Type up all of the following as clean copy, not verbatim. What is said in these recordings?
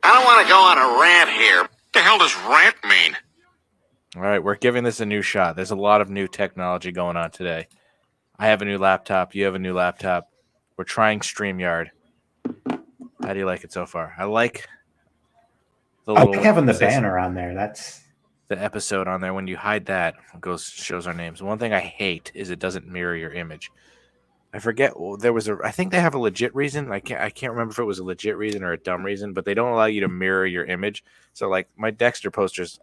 I don't want to go on a rant here. What the hell does rant mean? All right, we're giving this a new shot. There's a lot of new technology going on today. I have a new laptop. You have a new laptop. We're trying StreamYard. How do you like it so far? I like the I little like having the banner on there. That's the episode on there. When you hide that, it shows our names. One thing I hate is it doesn't mirror your image. I forget I think they have a legit reason. I can't remember if it was a legit reason or a dumb reason, but they don't allow you to mirror your image. So like my Dexter posters,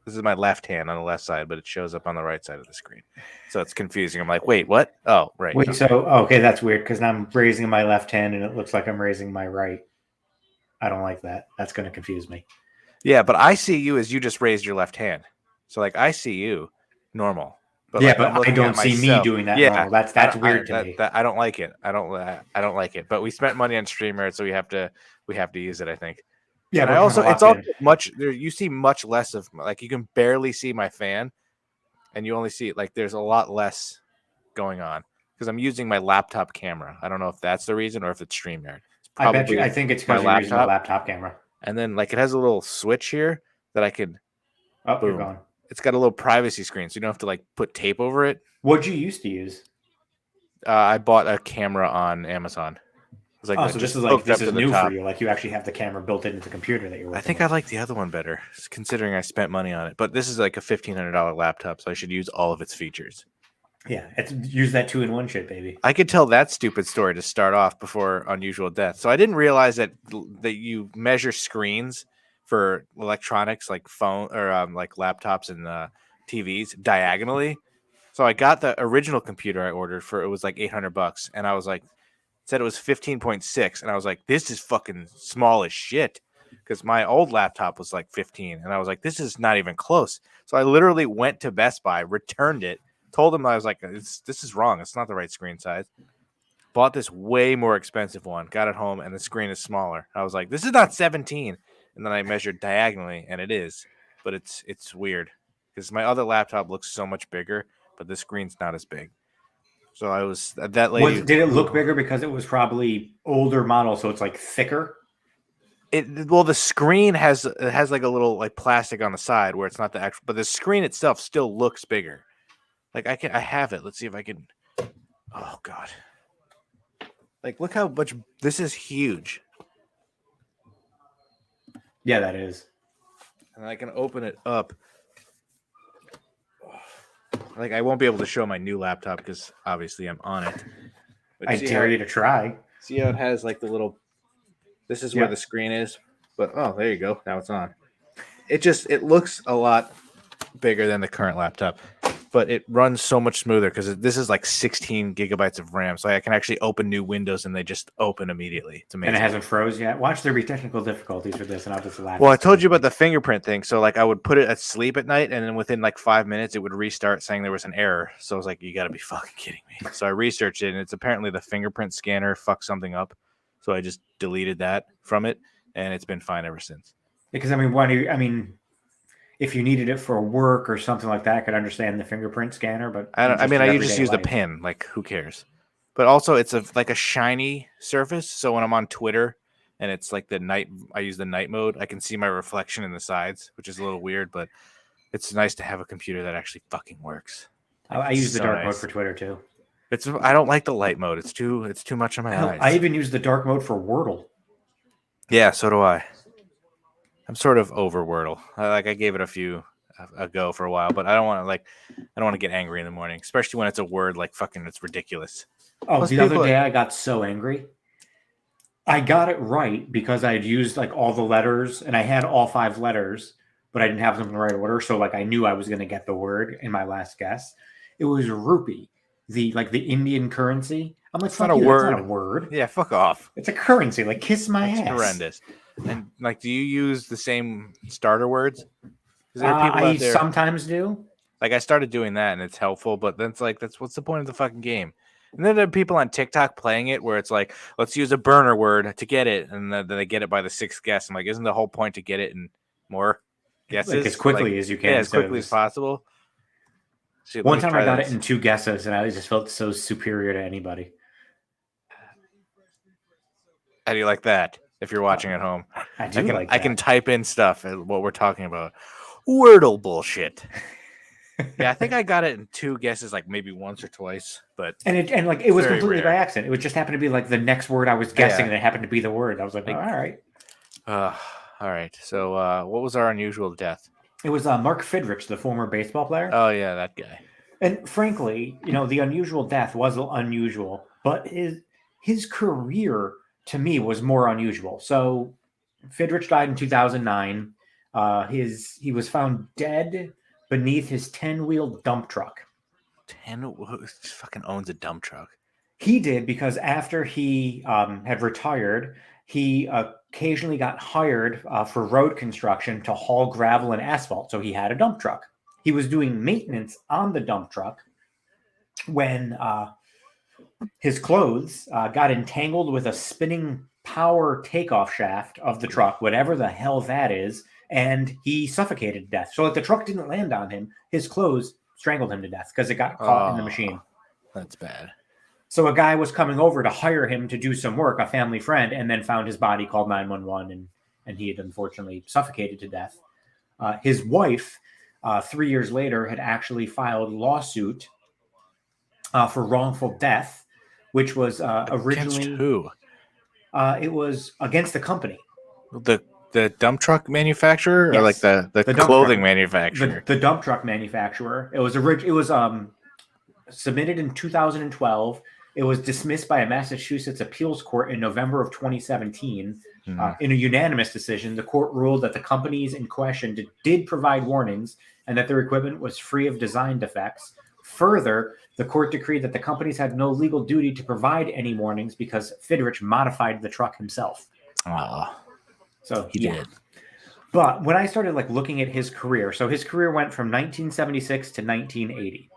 this is my left hand on the left side, but it shows up on the right side of the screen. So it's confusing. I'm like, wait, what? Oh, right. wait. So okay, that's weird because I'm raising my left hand and it looks like I'm raising my right. I don't like that. That's going to confuse me. Yeah, but I see you as you just raised your left hand. So like I see you normal. But yeah, like, but I don't see me doing that. Yeah, normal. That's weird to me. I don't like it. I don't like it. But we spent money on StreamYard, so we have to use it. I think. Yeah, and it's also much. You see much less of like you can barely see my fan, and you only see like there's a lot less going on because I'm using my laptop camera. I don't know if that's the reason or if it's StreamYard. I bet you. I think it's because you're using my laptop camera. And then like it has a little switch here that I could. Oh, boom. You're gone. It's got a little privacy screen, so you don't have to like put tape over it. What'd you used to use? I bought a camera on Amazon. It was like, so this is new for you. Like you actually have the camera built into the computer that you're working I think with. I like the other one better, considering I spent money on it. But this is like a $1,500 laptop, so I should use all of its features. Yeah, use that 2-in-1 shit, baby. I could tell that stupid story to start off before Unusual Death. So I didn't realize that you measure screens for electronics like phone or like laptops and TVs diagonally. So I got the original computer I ordered it was like $800, and I was like, said it was 15.6, and I was like, this is fucking small as shit, because my old laptop was like 15, and I was like, this is not even close. So I literally went to Best Buy, returned it, told them I was like, this is wrong. It's not the right screen size. Bought this way more expensive one, got it home, and the screen is smaller. I was like, this is not 17. And then I measured diagonally, and it is, but it's weird because my other laptop looks so much bigger, but the screen's not as big. So I was that lady. Did it look bigger because it was probably older model, so it's like thicker? The screen has like a little like plastic on the side where it's not the actual, but the screen itself still looks bigger. Like I have it. Let's see if I can. Oh God! Like look how much this is huge. Yeah, that is. And I can open it up. Like I won't be able to show my new laptop because obviously I'm on it. But I dare you to try. See how it has like the little. This is where the screen is, but there you go. Now it's on. It looks a lot bigger than the current laptop, but it runs so much smoother because this is like 16 gigabytes of RAM, so I can actually open new windows and they just open immediately. It's amazing. And it hasn't froze yet. Watch there be technical difficulties with this, and I'll just laugh. Well, I told you about the fingerprint thing. So like I would put it at sleep at night, and then within like 5 minutes, it would restart saying there was an error. So I was like, you got to be fucking kidding me. So I researched it, and it's apparently the fingerprint scanner fucked something up. So I just deleted that from it, and it's been fine ever since. Because if you needed it for work or something like that, I could understand the fingerprint scanner. But I just use the pin. Like, who cares? But also, it's like a shiny surface. So when I'm on Twitter and it's like I use the night mode. I can see my reflection in the sides, which is a little weird, but it's nice to have a computer that actually fucking works. I use the dark mode for Twitter too. I don't like the light mode. It's too much on my eyes. I even use the dark mode for Wordle. Yeah, so do I. I'm sort of over Wordle. I gave it a go for a while, but I don't want to get angry in the morning, especially when it's a word like fucking. It's ridiculous. Oh, the other day I got so angry. I got it right because I had used like all the letters and I had all 5 letters, but I didn't have them in the right order. So like I knew I was going to get the word in my last guess. It was rupee. The Indian currency. I'm like, it's not a word. That's not a word. Yeah, fuck off. It's a currency. Like, kiss my ass. It's horrendous. And like, do you use the same starter words? I sometimes do. Like, I started doing that, and it's helpful. But then it's like, what's the point of the fucking game? And then there are people on TikTok playing it where it's like, let's use a burner word to get it, and then they get it by the 6th guess. I'm like, isn't the whole point to get it in more guesses? Like as quickly as you can. Yeah, as quickly as possible. See, one time I got it in 2 guesses, and I just felt so superior to anybody. How do you like that? If you're watching at home, I do like I can that. type in stuff what we're talking about. Wordle bullshit. Yeah, I think I got it in 2 guesses, like maybe once or twice, but It was very completely by rare. accident. It was just happened to be like the next word I was guessing, Yeah. and it happened to be the word. I was like, oh, all right. All right. So, what was our unusual death? It was Mark Fidrich, the former baseball player. Oh yeah, that guy. And frankly, the unusual death was unusual, but his career to me was more unusual. So Fidrich died in 2009. He was found dead beneath his 10-wheel dump truck. Who fucking owns a dump truck? He did because after he had retired, he occasionally got hired for road construction to haul gravel and asphalt. So he had a dump truck. He was doing maintenance on the dump truck when his clothes got entangled with a spinning power takeoff shaft of the truck, whatever the hell that is, and he suffocated to death. So like the truck didn't land on him, his clothes strangled him to death because it got caught in the machine. That's bad. So a guy was coming over to hire him to do some work, a family friend, and then found his body, called 911, and he had unfortunately suffocated to death. His wife, 3 years later, had actually filed lawsuit for wrongful death, which was originally Against who? It was against the company, The dump truck manufacturer, Yes. or like the dump clothing truck- manufacturer. the dump truck manufacturer. It was submitted in 2012. It was dismissed by a Massachusetts appeals court in November of 2017. In a unanimous decision, the court ruled that the companies in question did provide warnings and that their equipment was free of design defects. Further, the court decreed that the companies had no legal duty to provide any warnings because Fidrich modified the truck himself. So He did. But when I started looking at his career, so his career went from 1976 to 1980.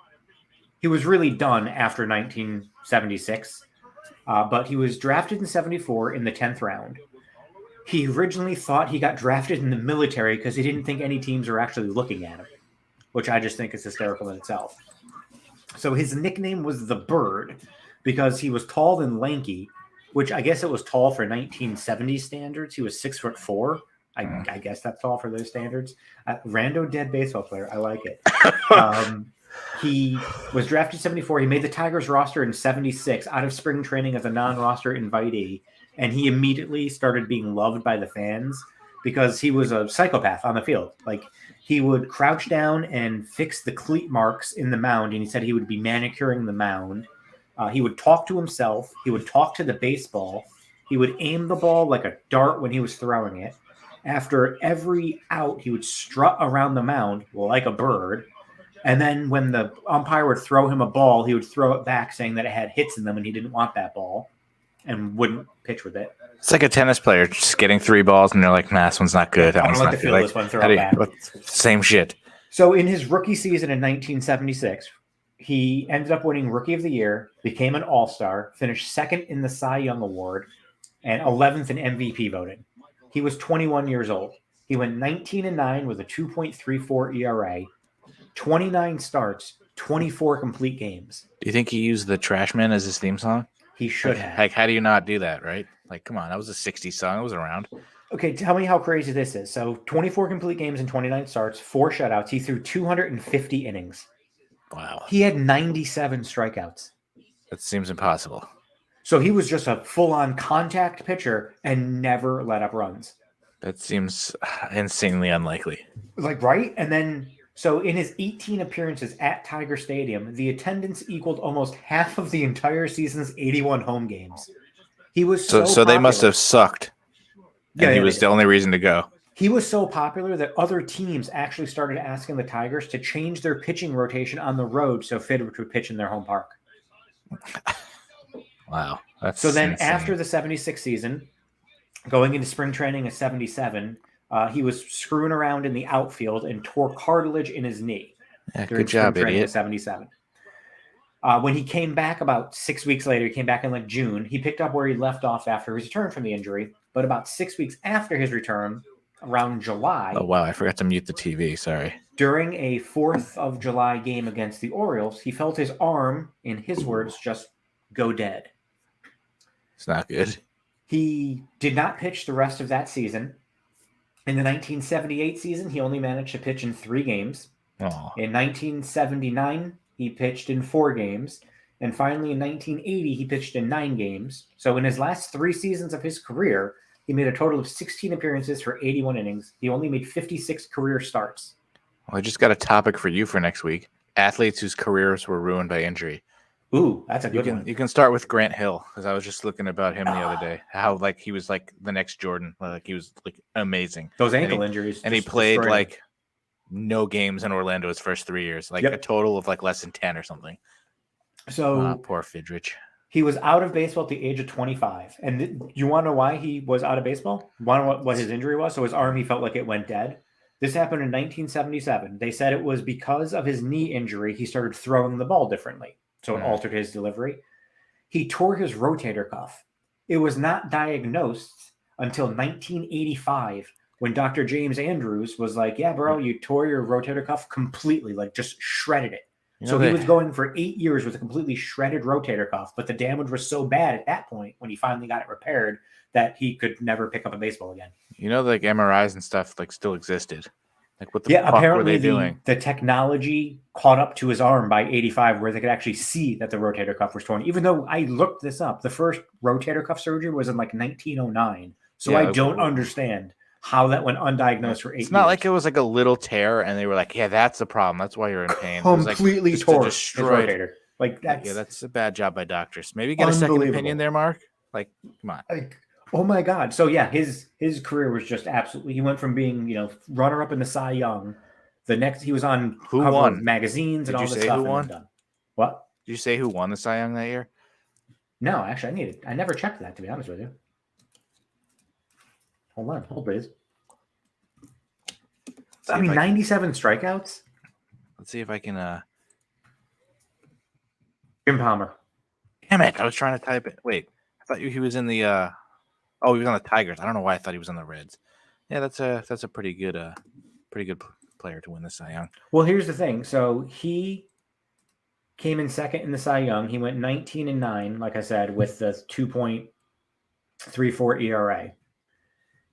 He was really done after 1976, but he was drafted in 74 in the 10th round. He originally thought he got drafted in the military because he didn't think any teams were actually looking at him, which I just think is hysterical in itself. So his nickname was the Bird because he was tall and lanky, which I guess it was tall for 1970 standards. He was 6'4". I guess that's tall for those standards. Rando dead baseball player. I like it. He was drafted in 74. He made the Tigers roster in 76 out of spring training as a non-roster invitee. And he immediately started being loved by the fans because he was a psychopath on the field. He would crouch down and fix the cleat marks in the mound. And he said he would be manicuring the mound. He would talk to himself. He would talk to the baseball. He would aim the ball like a dart when he was throwing it. After every out, he would strut around the mound like a bird. And then when the umpire would throw him a ball, he would throw it back saying that it had hits in them and he didn't want that ball and wouldn't pitch with it. It's like a tennis player just getting 3 balls and they're like, nah, this one's not good. That I don't one's like not to good. feel this one, throw it back. Same shit. So in his rookie season in 1976, he ended up winning Rookie of the Year, became an All-Star, finished second in the Cy Young Award, and 11th in MVP voting. He was 21 years old. He went 19-9 with a 2.34 ERA, 29 starts, 24 complete games. Do you think he used the Trash Man as his theme song? He should have. How do you not do that, right? Come on, that was a 60s song. It was around. Okay, tell me how crazy this is. So 24 complete games and 29 starts, 4 shutouts. He threw 250 innings. Wow. He had 97 strikeouts. That seems impossible. So he was just a full-on contact pitcher and never let up runs. That seems insanely unlikely. Right? And then, so in his 18 appearances at Tiger Stadium, the attendance equaled almost half of the entire season's 81 home games. He was so they must have sucked. And he was the only reason to go. He was so popular that other teams actually started asking the Tigers to change their pitching rotation on the road so Fidrich would pitch in their home park. Wow. That's so then insane. After the 76 season, going into spring training of 77, he was screwing around in the outfield and tore cartilage in his knee. Yeah, good job, idiot. 77. When he came back about 6 weeks later, he came back in June, he picked up where he left off after his return from the injury. But about 6 weeks after his return, around July. Oh, wow. I forgot to mute the TV. Sorry. During a 4th of July game against the Orioles, he felt his arm, in his words, just go dead. It's not good. He did not pitch the rest of that season. In the 1978 season, he only managed to pitch in 3 games. Oh, In 1979, he pitched in 4 games. And finally, in 1980, he pitched in 9 games. So in his last 3 seasons of his career, he made a total of 16 appearances for 81 innings. He only made 56 career starts. well, I just got a topic for you for next week. Athletes whose careers were ruined by injury. Ooh, that's a good one. You can start with Grant Hill, because I was just looking about him the other day. How like he was like the next Jordan. Like he was like amazing. Those ankle injuries. And he played like no games in Orlando his first 3 years. Like a total of like less than 10 or something. So poor Fidrich. He was out of baseball at the age of 25. And you want to know why he was out of baseball? Want to know what his injury was? So his arm, he felt like it went dead. This happened in 1977. They said it was because of his knee injury, he started throwing the ball differently. So it altered his delivery. He tore his rotator cuff. It was not diagnosed until 1985 when Dr. James Andrews was like, yeah, bro, you tore your rotator cuff completely, like just shredded it. So he was going for 8 years with a completely shredded rotator cuff, but the damage was so bad at that point when he finally got it repaired that he could never pick up a baseball again. You know, like MRIs and stuff like still existed. Like what the fuck were they doing? The technology caught up to his arm by 85 where they could actually see that the rotator cuff was torn. Even though I looked this up, the first rotator cuff surgery was in like 1909. So I don't understand how that went undiagnosed for 8 years. It's not like it was like a little tear and they were like, yeah, that's the problem. That's why you're in pain. Completely it was like tore destroyed. his rotator. Like that's a bad job by doctors. Maybe get a second opinion there, Mark. Like, come on. Oh my God. So yeah, his career was just absolutely, he went from being, runner up in the Cy Young. The next he was on who won magazines and all this stuff. Who won? What? Did you say who won the Cy Young that year? No, actually I never checked that, to be honest with you. Hold please. I mean, 97 strikeouts. Let's see if I can Jim Palmer. Damn it. I was trying to type it. Wait. I thought he was in the he was on the Tigers. I don't know why I thought he was on the Reds. Yeah, that's a pretty good player to win the Cy Young. Well, here's the thing. So he came in second in the Cy Young. He went 19-9, like I said, with the 2.34 ERA.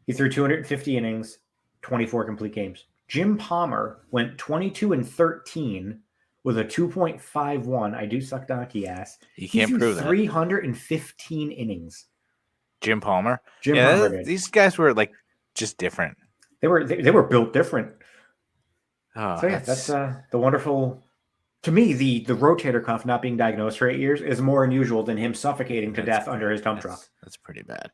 He threw 250 innings, 24 complete games. Jim Palmer went 22-13 with a 2.51. I do suck donkey ass. He can't prove that. 315 innings. Jim Palmer. Palmer. These guys were like just different. They were built different. Oh, so yeah, that's the wonderful. To me, the rotator cuff not being diagnosed for 8 years is more unusual than him suffocating to death under his dump truck. That's pretty bad.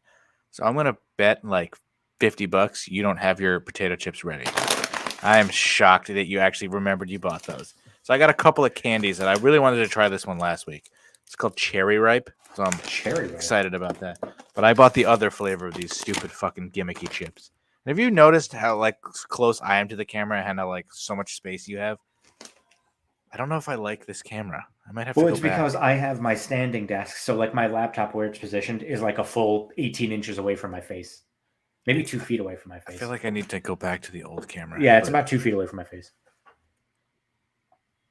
So I'm gonna bet like $50 you don't have your potato chips ready. I am shocked that you actually remembered you bought those. So I got a couple of candies that I really wanted to try this one last week. It's called Cherry Ripe. So I'm excited about that. But I bought the other flavor of these stupid fucking gimmicky chips. And have you noticed how like close I am to the camera and how like so much space you have? I don't know if I like this camera. I might have to go back. Well, it's because I have my standing desk. So like my laptop where it's positioned is like a full 18 inches away from my face. Maybe 2 feet away from my face. I feel like I need to go back to the old camera. Yeah, it's about 2 feet away from my face.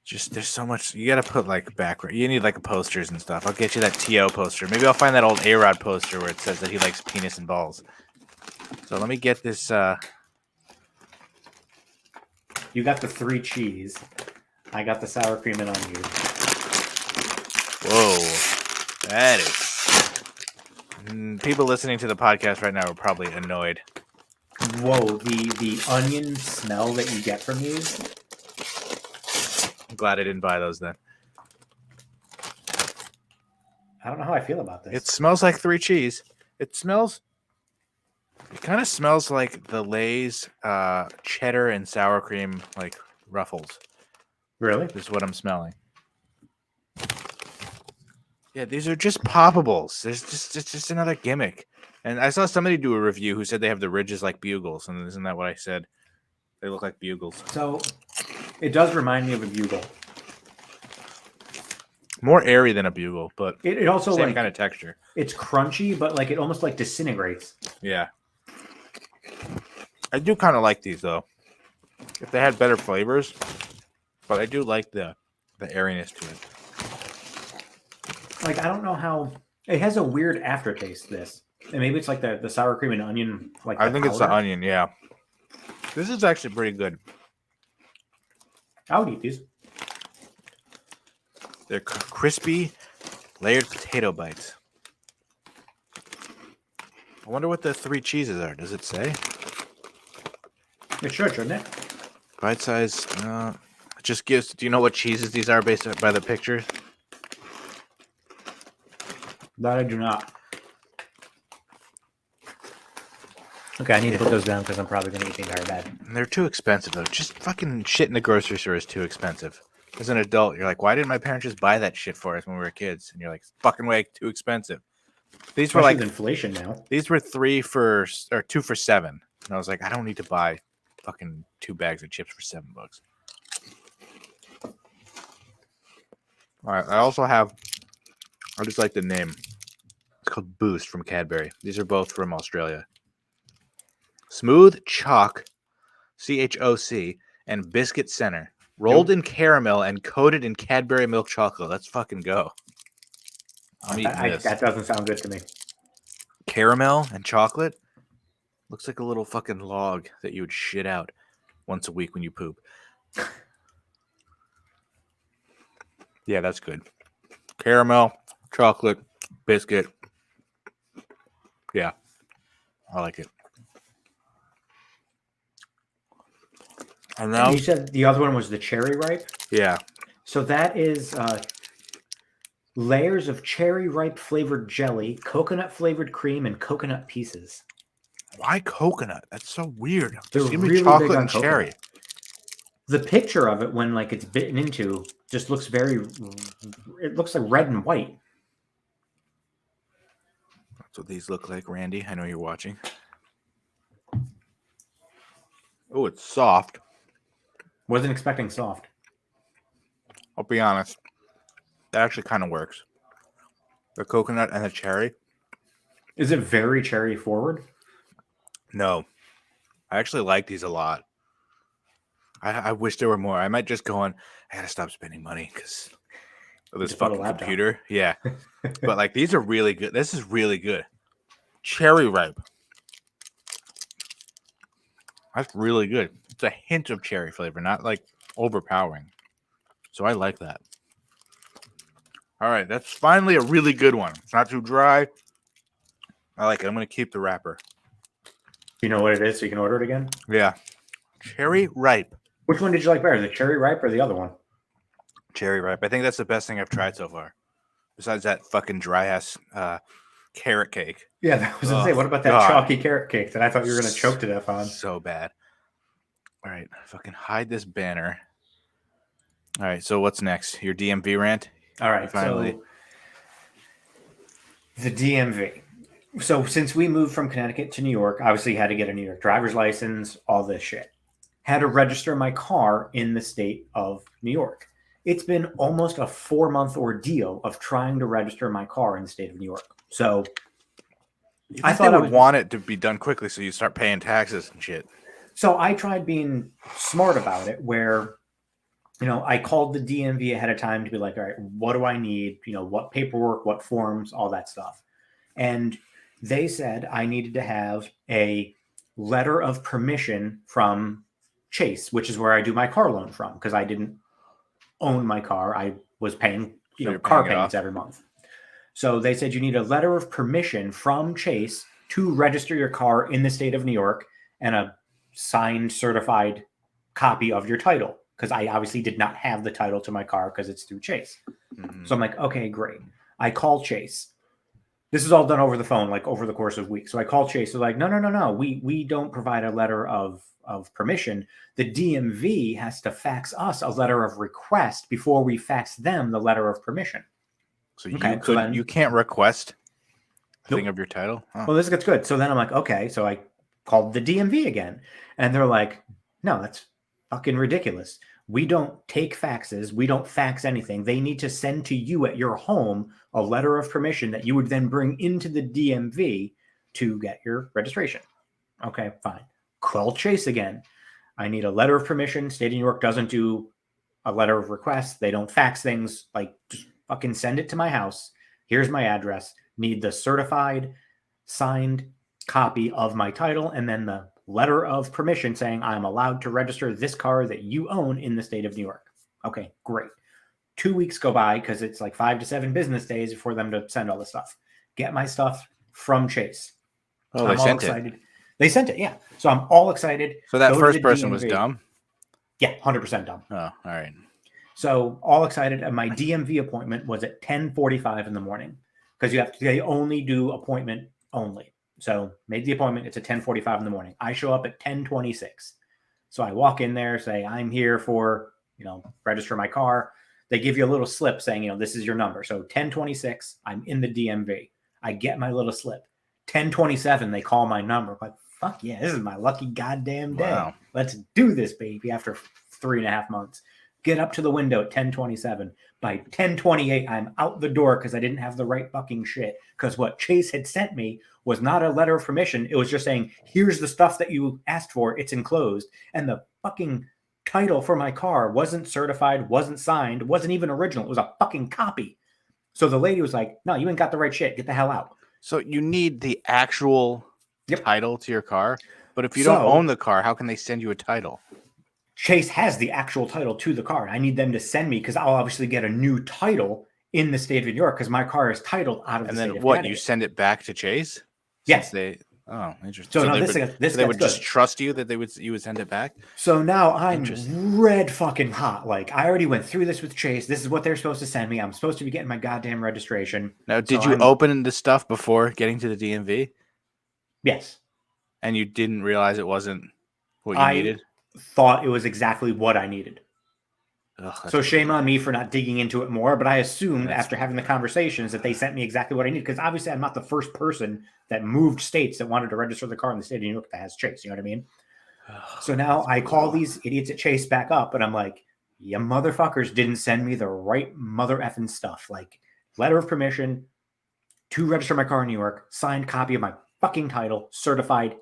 Just there's so much. You got to put like background. You need like posters and stuff. I'll get you that T.O. poster. Maybe I'll find that old A-Rod poster where it says that he likes penis and balls. So let me get this. You got the 3 cheese. I got the sour cream and onion. Whoa. That is. People listening to the podcast right now are probably annoyed. Whoa, the onion smell that you get from these. I'm glad I didn't buy those then. I don't know how I feel about this. It smells like 3 cheese. It kind of smells like the Lay's cheddar and sour cream like Ruffles. Really? This is what I'm smelling. Yeah, these are just poppables. It's just another gimmick. And I saw somebody do a review who said they have the ridges like bugles, and isn't that what I said? They look like bugles. So it does remind me of a bugle. More airy than a bugle, but it also same like kind of texture. It's crunchy, but like it almost like disintegrates. Yeah. I do kind of like these though. If they had better flavors, but I do like the airiness to it. Like I don't know how it has a weird aftertaste. This, and maybe it's like the sour cream and onion. Like I think it's the onion. Yeah. This is actually pretty good. I would eat these. They're crispy, layered potato bites. I wonder what the 3 cheeses are. Does it say? It should, shouldn't it? Bite size. It just gives. Do you know what cheeses these are based by the pictures? That I do not. Okay, I need to put those down because I'm probably going to eat the entire bag. And they're too expensive though. Just fucking shit in the grocery store is too expensive. As an adult, you're like, why didn't my parents just buy that shit for us when we were kids? And you're like, fucking way too expensive. These were Especially like with inflation now. These were 2 for $7, and I was like, I don't need to buy fucking 2 bags of chips for $7. All right, I also have. I just like the name. It's called Boost from Cadbury. These are both from Australia. Smooth Choc, CHOC, and Biscuit Center, rolled in caramel and coated in Cadbury milk chocolate. Let's fucking go. I'm eating this. That doesn't sound good to me. Caramel and chocolate looks like a little fucking log that you would shit out once a week when you poop. Yeah, that's good. Caramel, chocolate, biscuit. Yeah, I like it. And now You said the other one was the cherry ripe? Yeah. So that is layers of cherry ripe flavored jelly, coconut flavored cream, and coconut pieces. Why coconut? That's so weird. They're Just give me really chocolate big on and cherry. coconut. The picture of it when like it's bitten into just looks it looks like red and white. That's what these look like, Randy. I know you're watching. Oh, it's soft. Wasn't expecting soft. I'll be honest. That actually kind of works. The coconut and the cherry. Is it very cherry forward? No. I actually like these a lot. I wish there were more. I might just go on. I gotta stop spending money because of this fucking computer. Yeah. But like these are really good. This is really good. Cherry ripe. That's really good. It's a hint of cherry flavor, not like overpowering. So I like that. All right, that's finally a really good one. It's not too dry. I like it. I'm going to keep the wrapper. You know what it is, so you can order it again? Yeah. Cherry ripe. Which one did you like better, the cherry ripe or the other one? Cherry ripe. I think that's the best thing I've tried so far. Besides that fucking dry-ass carrot cake. Yeah, that was going to say, what about that chalky carrot cake that I thought you were going to choke to death on? So bad. All right, fucking hide this banner. All right, so what's next? Your DMV rant? All right, finally. So the DMV. So since we moved from Connecticut to New York, obviously had to get a New York driver's license, all this shit. Had to register my car in the state of New York. It's been almost a 4-month ordeal of trying to register my car in the state of New York. So I thought I would want it to be done quickly so you start paying taxes and shit. So I tried being smart about it where, I called the DMV ahead of time to be like, all right, what do I need? What paperwork, what forms, all that stuff. And they said I needed to have a letter of permission from Chase, which is where I do my car loan from, because I didn't own my car. I was paying, car payments every month. So they said you need a letter of permission from Chase to register your car in the state of New York and a signed, certified copy of your title, because I obviously did not have the title to my car because it's through Chase. Mm-hmm. So I'm like, okay, great. I call Chase. This is all done over the phone, like over the course of weeks. So I call Chase. They're like, no. We don't provide a letter of permission. The DMV has to fax us a letter of request before we fax them the letter of permission. So you can't request a thing of your title? Oh. Well, this gets good. So then I'm like, okay. So I called the DMV again. And they're like, no, that's fucking ridiculous. We don't take faxes. We don't fax anything. They need to send to you at your home a letter of permission that you would then bring into the DMV to get your registration. Okay, fine. Call Chase again. I need a letter of permission. State of New York doesn't do a letter of request. They don't fax things. Like, just fucking send it to my house. Here's my address. Need the certified, signed copy of my title and then the letter of permission saying I'm allowed to register this car that you own in the state of New York. Okay, great. 2 weeks go by because it's like 5 to 7 business days for them to send all the stuff. Get my stuff from Chase. Oh, I'm they all sent excited. it. They sent it, yeah. So I'm all excited. So that Go to first the person was DMV. dumb? Yeah, 100% dumb. Oh, all right. So all excited. And my DMV appointment was at 10:45 in the morning because they only do appointment only. So made the appointment. It's at 10:45 in the morning. I show up at 10:26. So I walk in there, say, I'm here for, register my car. They give you a little slip saying, this is your number. So 10:26, I'm in the DMV. I get my little slip. 10:27, they call my number. But fuck yeah, this is my lucky goddamn day. Wow. Let's do this, baby, after 3.5 months. Get up to the window at 10:27. By 10:28, I'm out the door because I didn't have the right fucking shit. Because what Chase had sent me was not a letter of permission. It was just saying, here's the stuff that you asked for. It's enclosed. And the fucking title for my car wasn't certified, wasn't signed, wasn't even original. It was a fucking copy. So the lady was like, no, you ain't got the right shit. Get the hell out. So you need the actual title to your car. But if you don't own the car, how can they send you a title? Chase has the actual title to the car. I need them to send me because I'll obviously get a new title in the state of New York because my car is titled out of the state of Connecticut. And then what? You send it back to Chase? Yes. Oh, interesting. So now they would just trust you that you would send it back? So now I'm red fucking hot. Like, I already went through this with Chase. This is what they're supposed to send me. I'm supposed to be getting my goddamn registration. Now, did you open the stuff before getting to the DMV? Yes. And you didn't realize it wasn't what you needed? Thought it was exactly what I needed. So shame on me for not digging into it more, but I assumed after having the conversations that they sent me exactly what I needed, because obviously I'm not the first person that moved states that wanted to register the car in the state of New York that has Chase. You know what I mean? So now I call these idiots at Chase back up, and I'm like, you motherfuckers didn't send me the right mother effing stuff. Like, letter of permission to register my car in New York, signed copy of my fucking title, certified,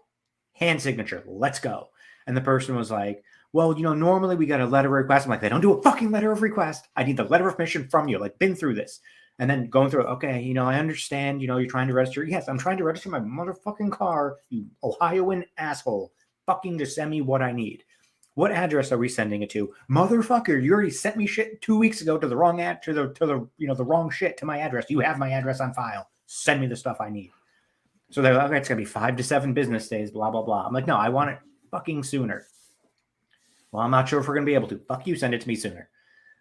hand signature. Let's go. And the person was like, well, normally we got a letter of request. I'm like, they don't do a fucking letter of request. I need the letter of permission from you. Like, been through this. And then going through, okay, I understand, you're trying to register. Yes, I'm trying to register my motherfucking car, you Ohioan asshole. Fucking just send me what I need. What address are we sending it to? Motherfucker, you already sent me shit 2 weeks ago to the wrong the wrong shit to my address. You have my address on file. Send me the stuff I need. So they're like, okay, it's gonna be 5 to 7 business days, blah, blah, blah. I'm like, no, I want it fucking sooner. Well, I'm not sure if we're going to be able to. Fuck you, send it to me sooner.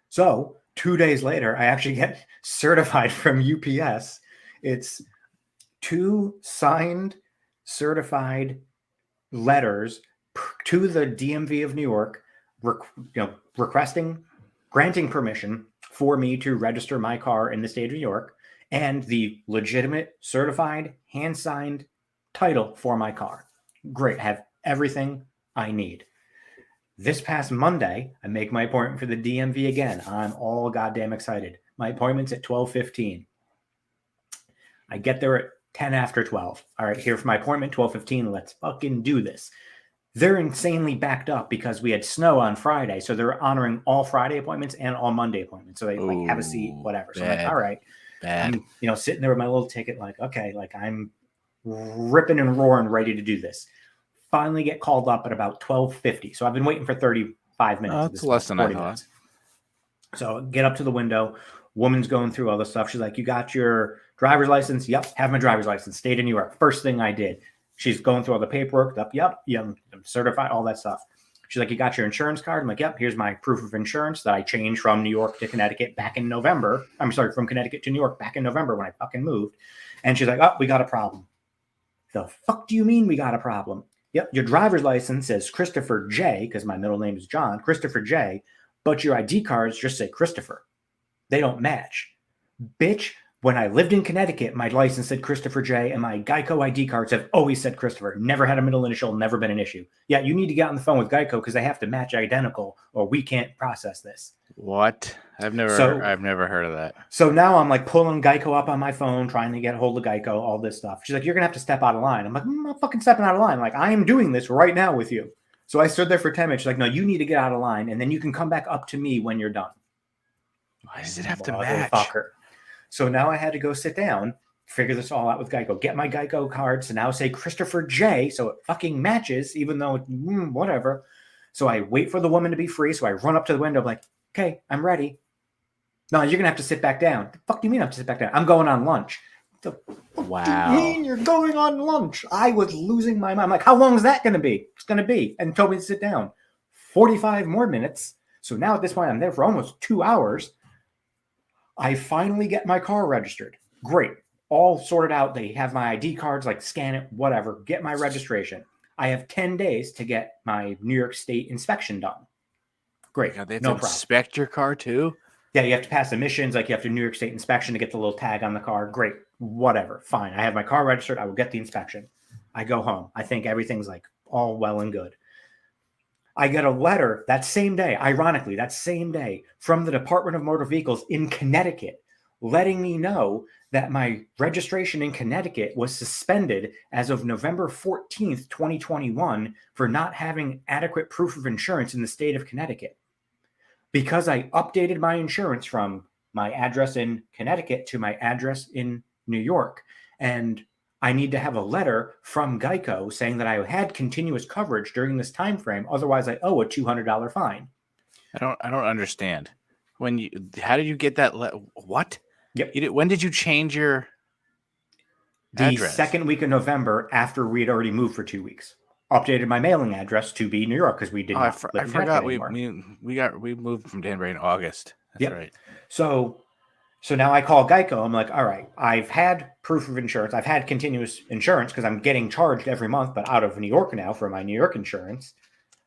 So 2 days later, I actually get certified from UPS. It's 2 signed, certified letters to the DMV of New York, granting permission for me to register my car in the state of New York, and the legitimate, certified, hand-signed title for my car. Great. I have everything I need. This past Monday, I make my appointment for the DMV again. I'm all goddamn excited. My appointment's at 12:15. I get there at 10 after 12. All right, here for my appointment, 12:15. Let's fucking do this. They're insanely backed up because we had snow on Friday, so they're honoring all Friday appointments and all Monday appointments. So they have a seat, whatever. So I'm like, all right. I'm, sitting there with my little ticket, like, okay, like I'm ripping and roaring, ready to do this. Finally get called up at about 12:50. So I've been waiting for 35 minutes. Oh, that's less than I thought. Minutes. So get up to the window. Woman's going through all the stuff. She's like, you got your driver's license? Yep. Have my driver's license. State of New York. First thing I did. She's going through all the paperwork. Yep. I'm certified, all that stuff. She's like, you got your insurance card? I'm like, yep. Here's my proof of insurance that I changed from New York to Connecticut back in November. I'm sorry, from Connecticut to New York back in November when I fucking moved. And she's like, oh, we got a problem. The fuck do you mean we got a problem? Yep, your driver's license says Christopher J, because my middle name is John, Christopher J, but your ID cards just say Christopher. They don't match. Bitch, when I lived in Connecticut, my license said Christopher J, and my Geico ID cards have always said Christopher. Never had a middle initial, never been an issue. Yeah, you need to get on the phone with Geico because they have to match identical, or we can't process this. What? I've never heard of that. So now I'm like pulling Geico up on my phone, trying to get a hold of Geico, all this stuff. She's like, you're going to have to step out of line. I'm like, I'm not fucking stepping out of line. Like, I am doing this right now with you. So I stood there for 10 minutes. She's like, no, you need to get out of line, and then you can come back up to me when you're done. Why does it have to match? So now I had to go sit down, figure this all out with Geico. Get my Geico card to now say Christopher J, so it fucking matches, even though whatever. So I wait for the woman to be free. So I run up to the window, like, okay, I'm ready. No, you're gonna have to sit back down. The fuck do you mean I have to sit back down? I'm going on lunch. The fuck do you mean you're going on lunch? I was losing my mind. I'm like, how long is that gonna be? It's gonna be, and told me to sit down. 45 more minutes. So now at this point, I'm there for almost 2 hours. I finally get my car registered. Great. All sorted out. They have my ID cards, like scan it, whatever. Get my registration. I have 10 days to get my New York State inspection done. Great. God, they have no to problem. inspect your car too? Yeah, you have to pass emissions. Like you have to New York State inspection to get the little tag on the car. Great. Whatever. Fine. I have my car registered. I will get the inspection. I go home. I think everything's like all well and good. I get a letter that same day, ironically, that same day, from the Department of Motor Vehicles in Connecticut, letting me know that my registration in Connecticut was suspended as of November 14th, 2021, for not having adequate proof of insurance in the state of Connecticut. Because I updated my insurance from my address in Connecticut to my address in New York. And I need to have a letter from Geico saying that I had continuous coverage during this time frame. Otherwise, I owe a $200 fine. I don't understand. How did you get that? What? Yep. When did you change your address? The second week of November, after we had already moved for 2 weeks. Updated my mailing address to be New York because we did not. I forgot we moved from Danbury in August. That's right. So now I call Geico. I'm like, all right, I've had proof of insurance. I've had continuous insurance because I'm getting charged every month, but out of New York now for my New York insurance.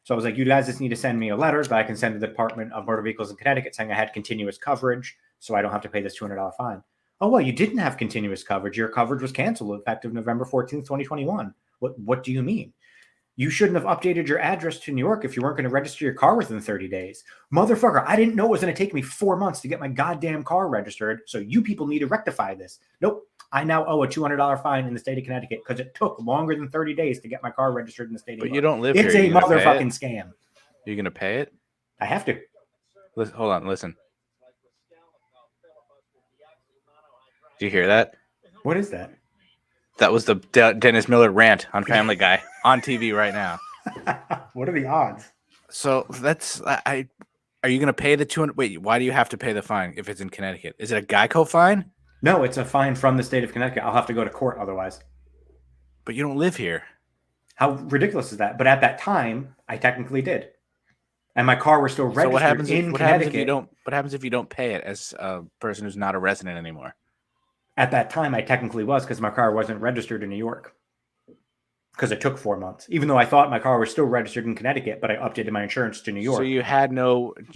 So I was like, you guys just need to send me a letter that I can send to the Department of Motor Vehicles in Connecticut saying I had continuous coverage so I don't have to pay this $200 fine. Oh, well, you didn't have continuous coverage. Your coverage was canceled effective November 14th, 2021. What do you mean? You shouldn't have updated your address to New York if you weren't going to register your car within 30 days. Motherfucker, I didn't know it was going to take me 4 months to get my goddamn car registered, so you people need to rectify this. Nope. I now owe a $200 fine in the state of Connecticut because it took longer than 30 days to get my car registered in the state of New York. But you don't live here. It's a motherfucking scam. You're going to pay it? I have to. Hold on, listen. Do you hear that? What is that? That was the Dennis Miller rant on Family Guy on TV right now. What are the odds? So are you going to pay the 200? Wait, why do you have to pay the fine if it's in Connecticut? Is it a Geico fine? No, it's a fine from the state of Connecticut. I'll have to go to court otherwise. But you don't live here. How ridiculous is that? But at that time, I technically did. And my car was still registered in Connecticut. What happens if you don't pay it as a person who's not a resident anymore? At that time, I technically was because my car wasn't registered in New York. Because it took 4 months. Even though I thought my car was still registered in Connecticut, but I updated my insurance to New York. So you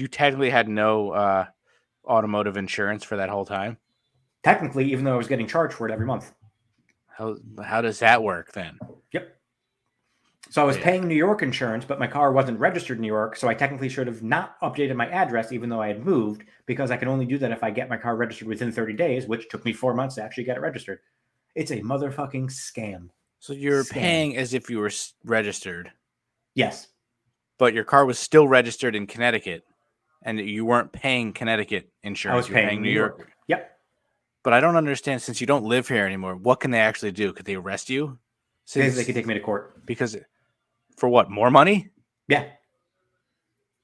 technically had no automotive insurance for that whole time? Technically, even though I was getting charged for it every month. How does that work then? Yep. So I was paying New York insurance, but my car wasn't registered in New York, so I technically should have not updated my address, even though I had moved, because I can only do that if I get my car registered within 30 days, which took me 4 months to actually get it registered. It's a motherfucking scam. So you're paying as if you were registered. Yes. But your car was still registered in Connecticut, and you weren't paying Connecticut insurance. I was paying New York. Yep. But I don't understand, since you don't live here anymore, what can they actually do? Could they arrest you? They could take me to court. Because for what? More money? Yeah.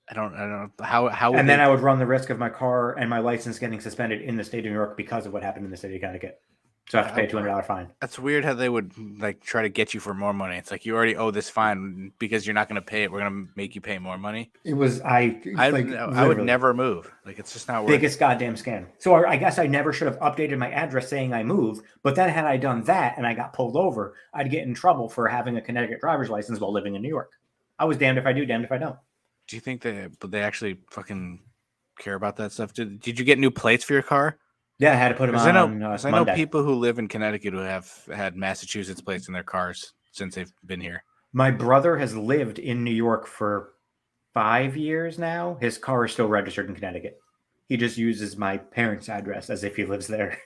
I don't know how. And then I would run the risk of my car and my license getting suspended in the state of New York because of what happened in the state of Connecticut. So I have to pay a $200 fine. That's weird how they would try to get you for more money. It's like, you already owe this fine because you're not going to pay it. We're going to make you pay more money. It was I would never move. It's just not worth biggest goddamn scam. So I guess I never should have updated my address saying I moved. But then had I done that and I got pulled over, I'd get in trouble for having a Connecticut driver's license while living in New York. I was damned if I do, damned if I don't. Do you think they actually fucking care about that stuff? Did you get new plates for your car? Yeah, I had to put them on. I know people who live in Connecticut who have had Massachusetts plates in their cars since they've been here. My brother has lived in New York for 5 years now. His car is still registered in Connecticut. He just uses my parents' address as if he lives there.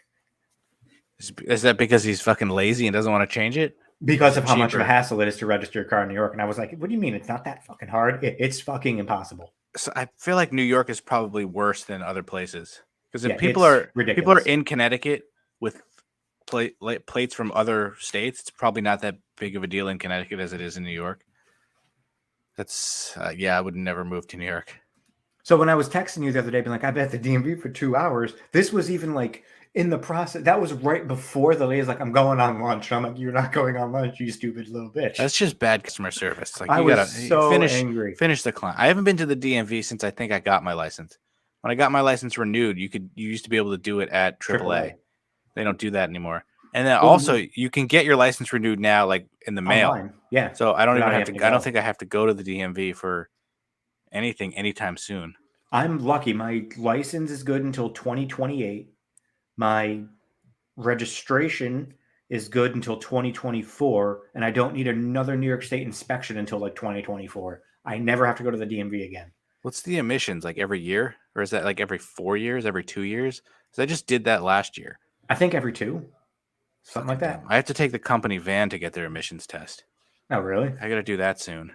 Is that because he's fucking lazy and doesn't want to change it? Because of how much of a hassle it is to register your car in New York. And I was like, what do you mean? It's not that fucking hard. It's fucking impossible. So I feel like New York is probably worse than other places. Because if people are in Connecticut with plates from other states, it's probably not that big of a deal in Connecticut as it is in New York. That's I would never move to New York. So when I was texting you the other day, being like, I've been at the DMV for 2 hours, this was even like in the process. That was right before the lady's like, I'm going on lunch. And I'm like, you're not going on lunch, you stupid little bitch. That's just bad customer service. Like I you was gotta so angry. Finish the client. I haven't been to the DMV since I think I got my license. When I got my license renewed, you used to be able to do it at AAA. They don't do that anymore. And then also you can get your license renewed now, like in the mail. Online. Yeah. So I don't even have to. I don't think I have to go to the DMV for anything anytime soon. I'm lucky. My license is good until 2028. My registration is good until 2024, and I don't need another New York State inspection until like 2024. I never have to go to the DMV again. What's the emissions, like every year, or is that like every 4 years, every 2 years? Because I just did that last year. I think every 2, something like that. I have to take the company van to get their emissions test. Oh, really? I got to do that soon.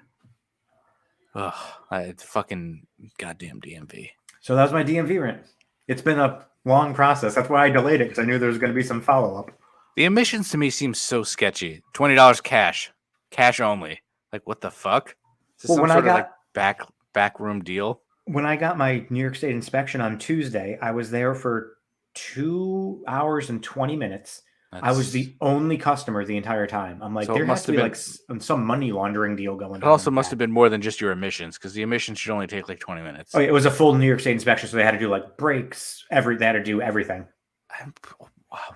Ugh, it's fucking goddamn DMV. So that was my DMV rant. It's been a long process. That's why I delayed it, because I knew there was going to be some follow-up. The emissions to me seem so sketchy. $20 cash only. Like, what the fuck? Is this some sort of like backroom deal? When I got my New York State inspection on Tuesday, I was there for 2 hours and 20 minutes. I was the only customer the entire time. I'm like, so there has to be like some money laundering deal going on. It also must have been more than just your emissions, because the emissions should only take like 20 minutes. Oh, yeah, it was a full New York State inspection, so they had to do like brakes, they had to do everything.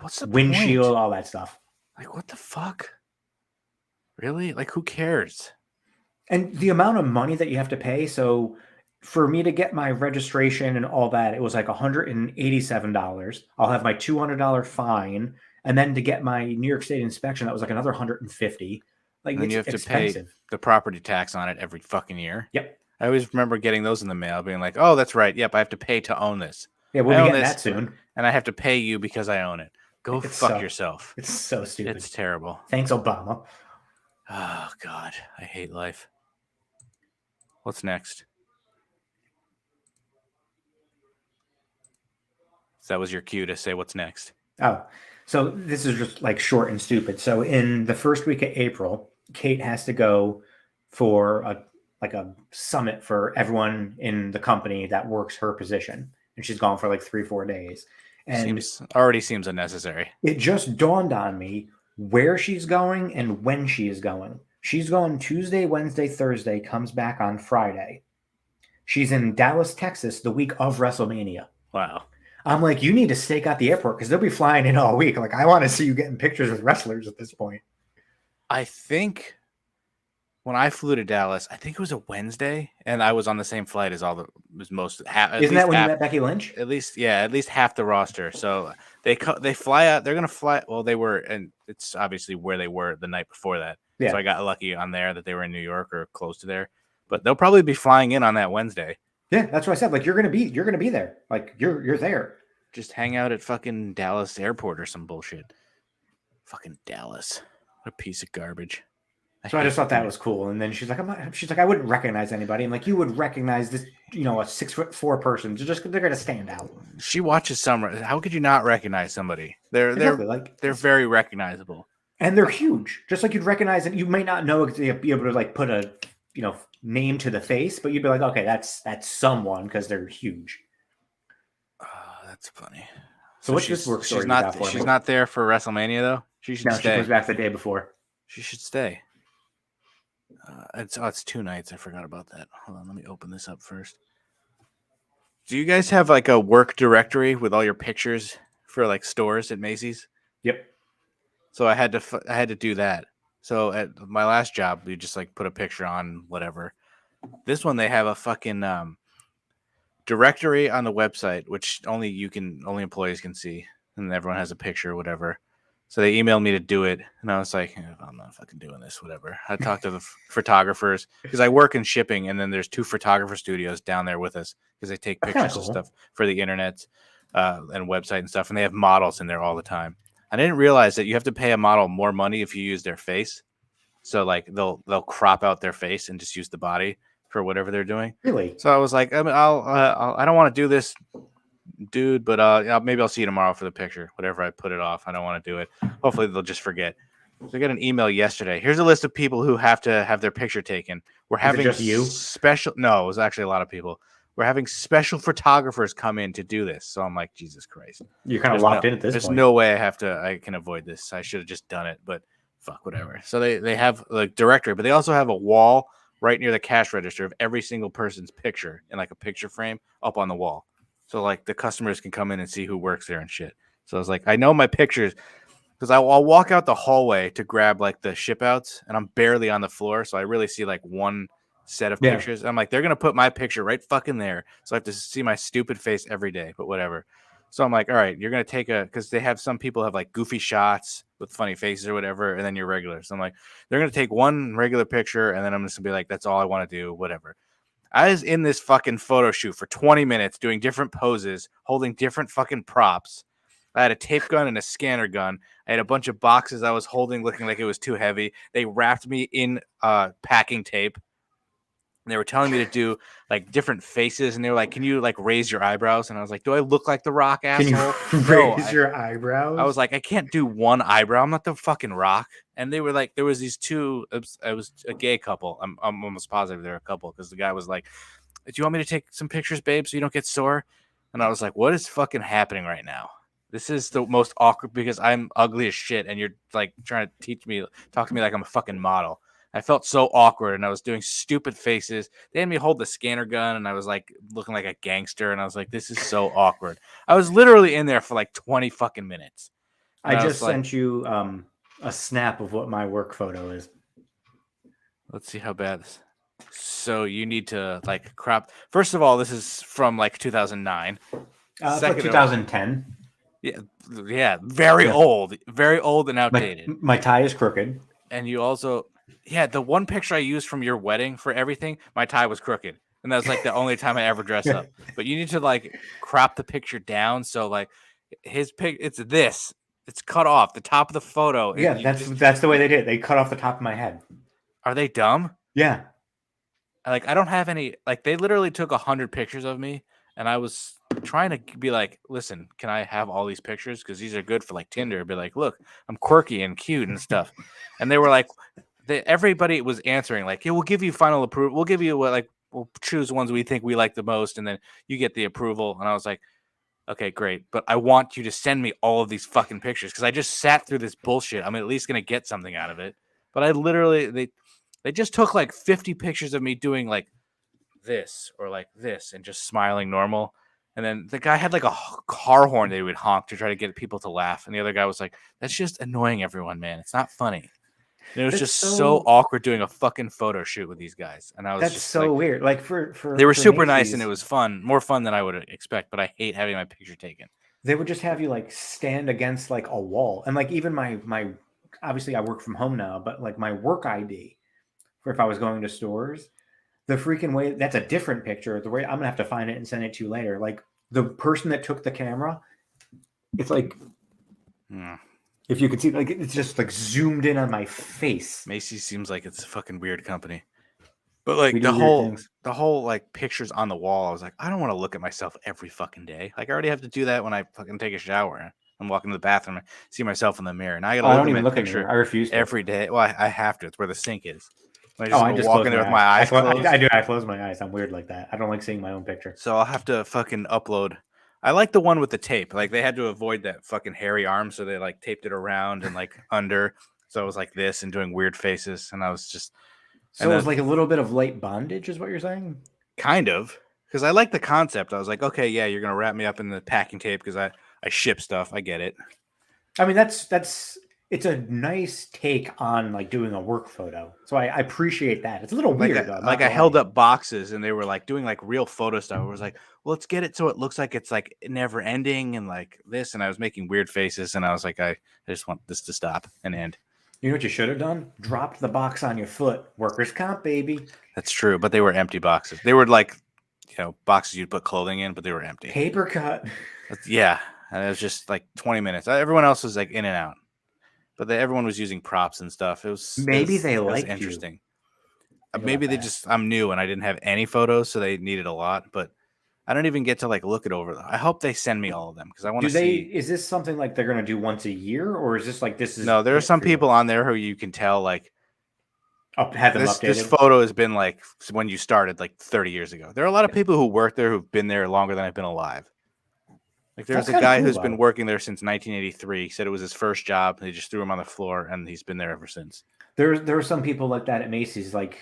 What's the windshield, point? All that stuff. Like, what the fuck? Really? Like, who cares? And the amount of money that you have to pay. So for me to get my registration and all that, it was like $187. I'll have my $200 fine. And then to get my New York State inspection, that was like another $150. Like, and you have expensive. To pay the property tax on it every fucking year. Yep. I always remember getting those in the mail, being like, "Oh, that's right. Yep, I have to pay to own this. Yeah, we'll be getting that soon. And I have to pay you because I own it. Go fuck yourself. It's so stupid. It's terrible. Thanks, Obama. Oh God, I hate life. What's next? So that was your cue to say what's next. Oh. So this is just like short and stupid. So in the first week of April, Kate has to go for a summit for everyone in the company that works her position. And she's gone for like 3-4 days. And already seems unnecessary. It just dawned on me where she's going and when she is going. She's going Tuesday, Wednesday, Thursday, comes back on Friday. She's in Dallas, Texas, the week of WrestleMania. Wow. I'm like, you need to stake out the airport because they'll be flying in all week. Like, I want to see you getting pictures with wrestlers at this point. I think when I flew to Dallas, I think it was a Wednesday, and I was on the same flight as Isn't that when you met Becky Lynch? At least half the roster. So they fly out. They're gonna fly. Well, they were, and it's obviously where they were the night before that. Yeah. So I got lucky on there that they were in New York or close to there. But they'll probably be flying in on that Wednesday. Yeah, that's what I said. Like, you're gonna be there. Like, you're there. Just hang out at fucking Dallas airport or some bullshit. Fucking Dallas. What a piece of garbage. So I just thought that was cool. And then she's like, I wouldn't recognize anybody. I'm like, you would recognize this, a 6'4" person. They're gonna stand out. She watches some. How could you not recognize somebody? They're very recognizable. And they're huge. Just like you'd recognize, and you may not know be able to like put a name to the face, but you'd be like, okay, that's someone because they're huge. That's funny. So what's this work story? She's not there for WrestleMania though. She should stay. She comes back the day before. She should stay. It's 2 nights. I forgot about that. Hold on, let me open this up first. Do you guys have like a work directory with all your pictures for like stores at Macy's? Yep. So I had to do that. So at my last job, we just like put a picture on whatever. This one they have a fucking directory on the website, which only employees can see, and everyone has a picture or whatever. So they emailed me to do it, and I was like, I'm not fucking doing this, whatever. I talked to the photographers because I work in shipping, and then there's 2 photographer studios down there with us because they take pictures and stuff for the internet and website and stuff, and they have models in there all the time. I didn't realize that you have to pay a model more money if you use their face. So like they'll crop out their face and just use the body for whatever they're doing. Really? So I was like, I don't want to do this dude, but maybe I'll see you tomorrow for the picture. Whatever, I put it off. I don't want to do it. Hopefully they'll just forget. So I got an email yesterday. Here's a list of people who have to have their picture taken. We're having just you? special. No, it was actually a lot of people. We're having special photographers come in to do this. So I'm like, Jesus Christ. You're kind of locked in at this There's point. no way I can avoid this. I should have just done it, but fuck, whatever. So they have like directory, but they also have a wall right near the cash register of every single person's picture in like a picture frame up on the wall. So like the customers can come in and see who works there and shit. So I was like, I know my pictures because I'll walk out the hallway to grab like the ship outs and I'm barely on the floor. So I really see like one set of pictures. And I'm like, they're going to put my picture right fucking there. So I have to see my stupid face every day, but whatever. So I'm like, all right, you're going to take because they have some people have like goofy shots with funny faces or whatever. And then you're regular. So I'm like, they're going to take one regular picture and then I'm just going to be like, that's all I want to do, whatever. I was in this fucking photo shoot for 20 minutes doing different poses, holding different fucking props. I had a tape gun and a scanner gun. I had a bunch of boxes I was holding looking like it was too heavy. They wrapped me in packing tape. And they were telling me to do like different faces. And they were like, can you like raise your eyebrows? And I was like, do I look like the Rock, asshole? Can you raise your eyebrows? I was like, I can't do one eyebrow. I'm not the fucking Rock. And they were like, there was these two, it was a gay couple. I'm almost positive they're a couple because the guy was like, do you want me to take some pictures, babe, so you don't get sore? And I was like, what is fucking happening right now? This is the most awkward because I'm ugly as shit. And you're like trying to talk to me like I'm a fucking model. I felt so awkward and I was doing stupid faces. They had me hold the scanner gun and I was like looking like a gangster. And I was like, this is so awkward. I was literally in there for like 20 fucking minutes. I just sent you a snap of what my work photo is. Let's see how bad this. So you need to like crop. First of all, this is from like 2009. Like 2010. Yeah, very old and outdated. My tie is crooked. And you also, the one picture I used from your wedding for everything, my tie was crooked. And that was like the only time I ever dressed up. But you need to like crop the picture down. So like his pic, it's cut off the top of the photo. Yeah, that's the way they did it. They cut off the top of my head. Are they dumb? Yeah. Like, I don't have any, like, they literally took 100 pictures of me, and I was trying to be like, listen, can I have all these pictures? Because these are good for, like, Tinder. Be like, look, I'm quirky and cute and stuff. And they were like, everybody was answering, like, yeah, we'll give you final approval. We'll give you, we'll choose ones we think we like the most, and then you get the approval. And I was like, okay, great. But I want you to send me all of these fucking pictures, because I just sat through this bullshit. I'm at least going to get something out of it. But I literally, they just took like 50 pictures of me doing like this or like this and just smiling normal. And then the guy had like a car horn that he would honk to try to get people to laugh. And the other guy was like, that's just annoying everyone, man. It's not funny. And it was just so awkward doing a fucking photo shoot with these guys. And I was just so like, weird. Like they were super nice and it was fun, more fun than I would expect. But I hate having my picture taken. They would just have you like stand against like a wall. And like even my obviously I work from home now, but like my work ID for if I was going to stores, the freaking way that's a different picture. The way I'm gonna have to find it and send it to you later. Like the person that took the camera, it's like if you could see, like it's just like zoomed in on my face. Macy's seems like it's a fucking weird company, but like the whole like pictures on the wall. I was like, I don't want to look at myself every fucking day. Like I already have to do that when I fucking take a shower. I'm walking to the bathroom, and see myself in the mirror, and I gotta look at my picture. I refuse to. Every day. Well, I have to. It's where the sink is. I just walk in there with my eyes closed. I do. I close my eyes. I'm weird like that. I don't like seeing my own picture. So I'll have to fucking upload. I like the one with the tape. Like they had to avoid that fucking hairy arm, so they like taped it around and like under. So I was like this and doing weird faces, and I was just. So it was like a little bit of light bondage, is what you're saying? Kind of, because I like the concept. I was like, okay, yeah, you're gonna wrap me up in the packing tape because I ship stuff. I get it. I mean, it's a nice take on like doing a work photo. So I appreciate that. It's a little weird. I held up boxes and they were like doing like real photo stuff. It was like, well, let's get it so it looks like it's like never ending and like this. And I was making weird faces and I was like, I just want this to stop and end. You know what you should have done? Dropped the box on your foot. Workers' comp, baby. That's true. But they were empty boxes. They were like, boxes you'd put clothing in, but they were empty. Paper cut. Yeah. And it was just like 20 minutes. Everyone else was like in and out, but everyone was using props and stuff. It was interesting. Maybe they I'm new and I didn't have any photos, so they needed a lot. But I don't even get to like look it over. I hope they send me all of them because I want Do to they? see. Is this something like they're going to do once a year, or is this like this is? No, there are it some for you? people on there who you can tell like Have them this updated. photo has been like when you started like 30 years ago. There are a lot of people who work there who've been there longer than I've been alive. Like there's That's a kinda guy cool, who's though. been working there since 1983. He said it was his first job. They just threw him on the floor, and he's been there ever since. There are some people like that at Macy's. Like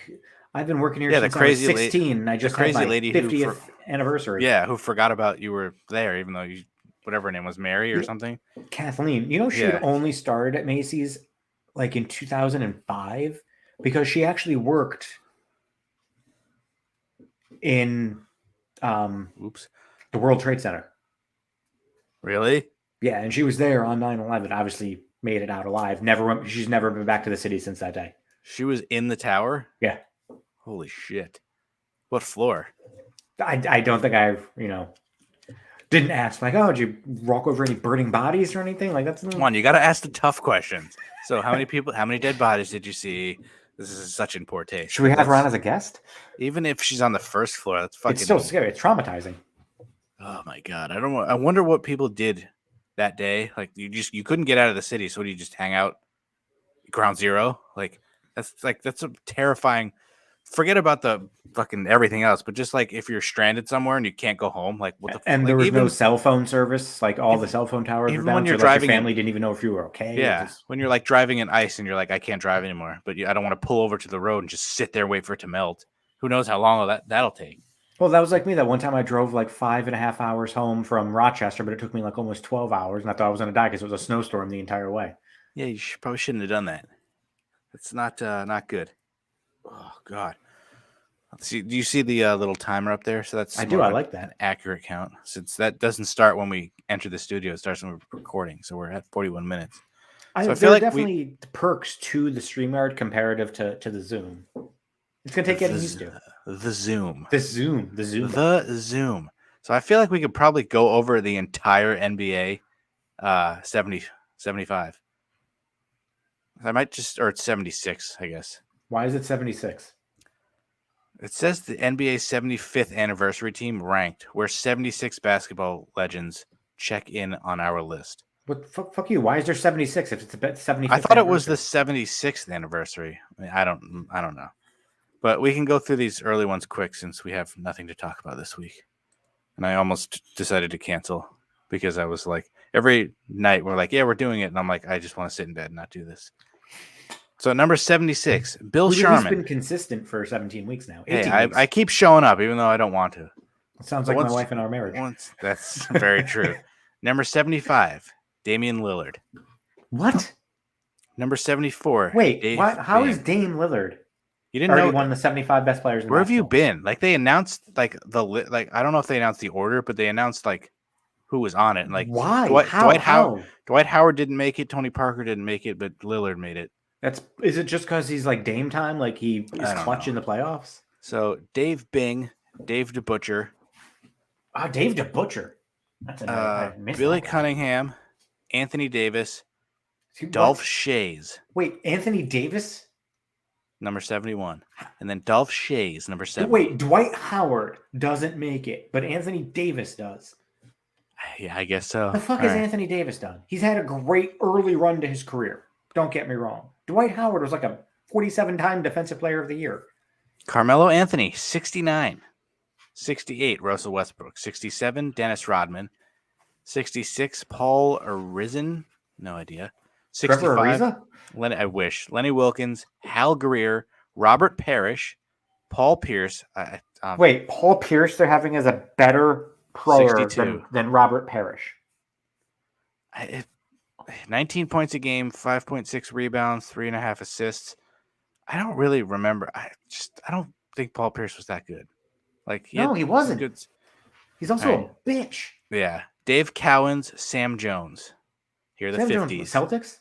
I've been working here Yeah, the since I was crazy 16. And I just had crazy my lady who 50th anniversary. Yeah, who forgot about you were there, even though you whatever her name was, Mary or something. Kathleen, you know, she had only started at Macy's like in 2005 because she actually worked in Oops. the World Trade Center. Really? Yeah, and she was there on 9/11. Obviously, made it out alive. She's never been back to the city since that day. She was in the tower? Yeah. Holy shit. What floor? I don't think didn't ask like, oh, did you walk over any burning bodies or anything? Like that's Come on, you got to ask the tough questions. So, how many dead bodies did you see? This is such in poor taste. Should we have her on as a guest? Even if she's on the first floor, that's fucking. It's still scary. It's traumatizing. Oh my god, I wonder what people did that day. Like you couldn't get out of the city, so do you just hang out ground zero? Like that's a terrifying. Forget about the fucking everything else, but just like if you're stranded somewhere and you can't go home, like what the and there was no cell phone service. Like all the cell phone towers were even down. when you're so, like, driving your family didn't even know if you were okay. Yeah, when you're like driving in ice and you're like, I can't drive anymore, but I don't want to pull over to the road and just sit there and wait for it to melt. Who knows how long that'll take? Well, that was like me. That one time I drove like 5.5 hours home from Rochester, but it took me like almost 12 hours, and I thought I was going to die because it was a snowstorm the entire way. Yeah, you probably shouldn't have done that. It's not good. Oh God. Let's see. Do you see the little timer up there? So that's I do. I like that. An accurate count, since that doesn't start when we enter the studio. It starts when we're recording. So we're at 41 minutes. I feel like definitely perks to the StreamYard comparative to the Zoom. It's gonna take getting used to. The Zoom. The Zoom. So I feel like we could probably go over the entire NBA 75. I might or it's 76, I guess. Why is it 76? It says the NBA's 75th anniversary team ranked, where 76 basketball legends check in on our list. What fuck you? Why is there 76 if it's about 75? I thought it was the 76th anniversary. I mean, I don't know. But we can go through these early ones quick since we have nothing to talk about this week. And I almost decided to cancel because I was like, every night we're like, yeah, we're doing it. And I'm like, I just want to sit in bed and not do this. So number 76, Bill Sharman. He's been consistent for 17 weeks now. Hey, I keep showing up even though I don't want to. It sounds like my wife and our marriage. That's very true. Number 75, Damian Lillard. What? Number 74. Wait, how is Dame Lillard? You didn't know one of the 75 best players. Where have you been? Like they announced I don't know if they announced the order, but they announced like who was on it. And like why? Dwight Howard didn't make it. Tony Parker didn't make it, but Lillard made it. Is it just because he's like Dame time? Like he is clutch in the playoffs? So Dave Bing, Dave DeButcher. Oh, Dave DeButcher. That's a Billy Cunningham, Anthony Davis, Dolph Shays. Wait, Anthony Davis? Number 71. And then Dolph Shays, number 7. Wait, Dwight Howard doesn't make it, but Anthony Davis does. Yeah, I guess so. The fuck has Anthony Davis done? He's had a great early run to his career. Don't get me wrong. Dwight Howard was like a 47-time Defensive Player of the Year. Carmelo Anthony, 69. 68, Russell Westbrook. 67, Dennis Rodman. 66, Paul Arizin. No idea. 65, I wish. Lenny Wilkins, Hal Greer, Robert Parrish, Paul Pierce. Wait, Paul Pierce they're having as a better player than Robert Parrish. 19 points a game, 5.6 rebounds, 3.5 assists. I don't really remember. I don't think Paul Pierce was that good. He wasn't. Good. He's also a bitch. Yeah. Dave Cowens, Sam Jones. Here are the 50s. Celtics?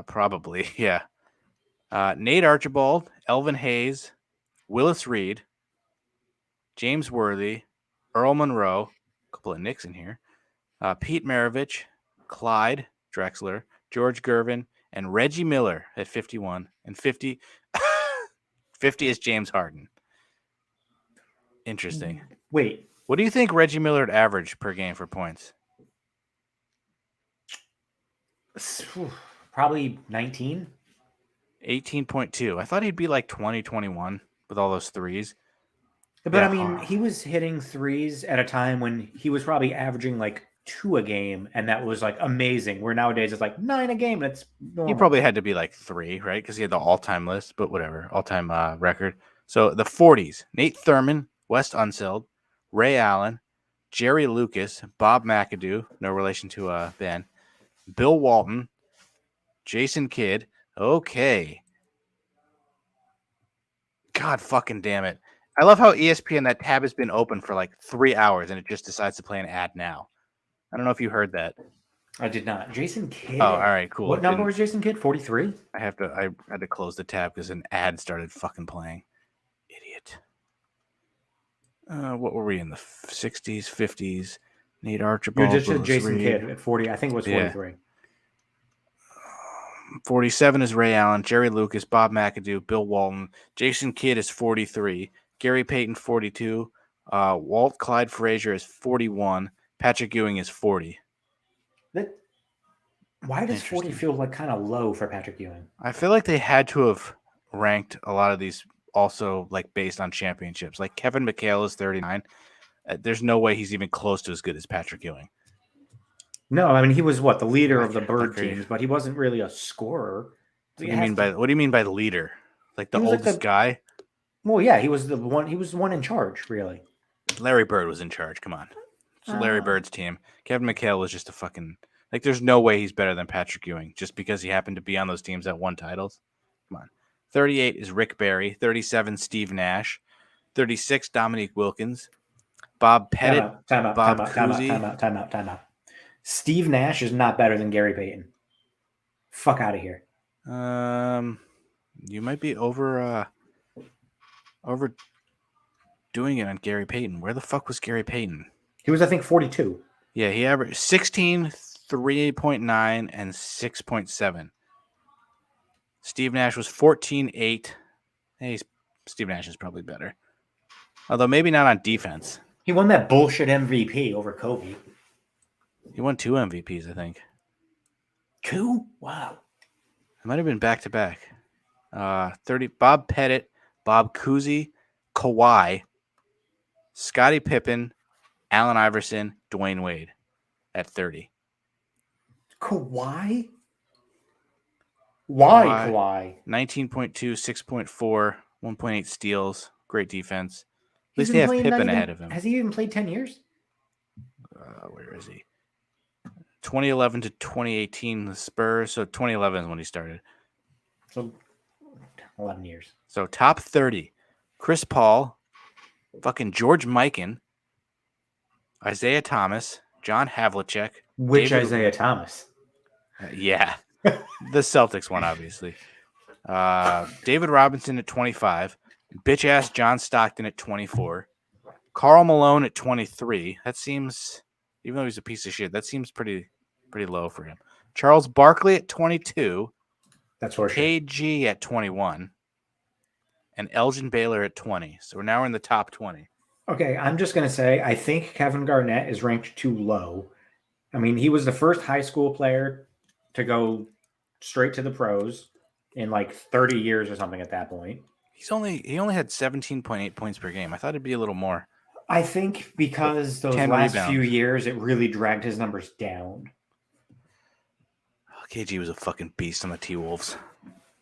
Probably, yeah. Nate Archibald, Elvin Hayes, Willis Reed, James Worthy, Earl Monroe, a couple of Knicks in here, Pete Maravich, Clyde Drexler, George Gervin, and Reggie Miller at 51. And 50 is James Harden. Interesting. Wait, What do you think Reggie Miller averaged per game for points? Probably 19. 18.2. I thought he'd be like 20, 21 with all those threes. But I mean, he was hitting threes at a time when he was probably averaging like 2 a game, and that was like amazing. Where nowadays it's like 9 a game, and it's normal. He probably had to be like 3, right? Because he had the all-time list, but whatever, all-time record. So the 40s: Nate Thurman, Wes Unseld, Ray Allen, Jerry Lucas, Bob McAdoo, no relation to Ben, Bill Walton, Jason Kidd. Okay. God fucking damn it. I love how ESPN, that tab has been open for like 3 hours and it just decides to play an ad now. I don't know if you heard that. I did not. Jason Kidd. Oh, all right, cool. What number was Jason Kidd? 43? I had to close the tab because an ad started fucking playing. Idiot. What were we in the 60s, 50s? Nate Archibald. You just said Jason Kidd at 40. I think it was 43. Yeah. 47 is Ray Allen, Jerry Lucas, Bob McAdoo, Bill Walton. Jason Kidd is 43. Gary Payton, 42. Walt Clyde Frazier is 41. Patrick Ewing is 40. Why does 40 feel like kind of low for Patrick Ewing? I feel like they had to have ranked a lot of these also like based on championships. Like Kevin McHale is 39. There's no way he's even close to as good as Patrick Ewing. No, I mean he was the leader of the Bird teams, but he wasn't really a scorer. What do you mean by the leader? Like the oldest guy? Well, yeah, he was the one. He was the one in charge, really. Larry Bird was in charge. Come on, it's Larry Bird's team. Kevin McHale was just a fucking like. There's no way he's better than Patrick Ewing just because he happened to be on those teams that won titles. Come on. 38 is Rick Barry. 37 Steve Nash. 36 Dominique Wilkins. Bob Pettit. Time out. Steve Nash is not better than Gary Payton. Fuck out of here. You might be overdoing it on Gary Payton. Where the fuck was Gary Payton? He was, I think, 42. Yeah, he averaged 16, 3.9, and 6.7. Steve Nash was 14.8. Hey, Steve Nash is probably better. Although maybe not on defense. He won that bullshit MVP over Kobe. He won 2 MVPs, I think. 2? Wow. It might have been back-to-back. 30. Bob Pettit, Bob Cousy, Kawhi, Scottie Pippen, Allen Iverson, Dwayne Wade at 30. Kawhi? Why Kawhi? 19.2, 6.4, 1.8 steals. Great defense. At least they have Pippen ahead of him. Has he even played 10 years? Where is he? 2011 to 2018, the Spurs. So 2011 is when he started. So 11 years. So top 30. Chris Paul, fucking George Mikan, Isaiah Thomas, John Havlicek. Isaiah Thomas? Yeah. The Celtics one, obviously. David Robinson at 25. Bitch-ass John Stockton at 24. Karl Malone at 23. That seems, even though he's a piece of shit, that seems pretty low for him. Charles Barkley at 22. That's horseshit. KG at 21. And Elgin Baylor at 20. So now we're in the top 20. Okay, I'm just going to say, I think Kevin Garnett is ranked too low. I mean, he was the first high school player to go straight to the pros in like 30 years or something at that point. He only had 17.8 points per game. I thought it'd be a little more. I think because those last few years, it really dragged his numbers down. KG was a fucking beast on the T-Wolves.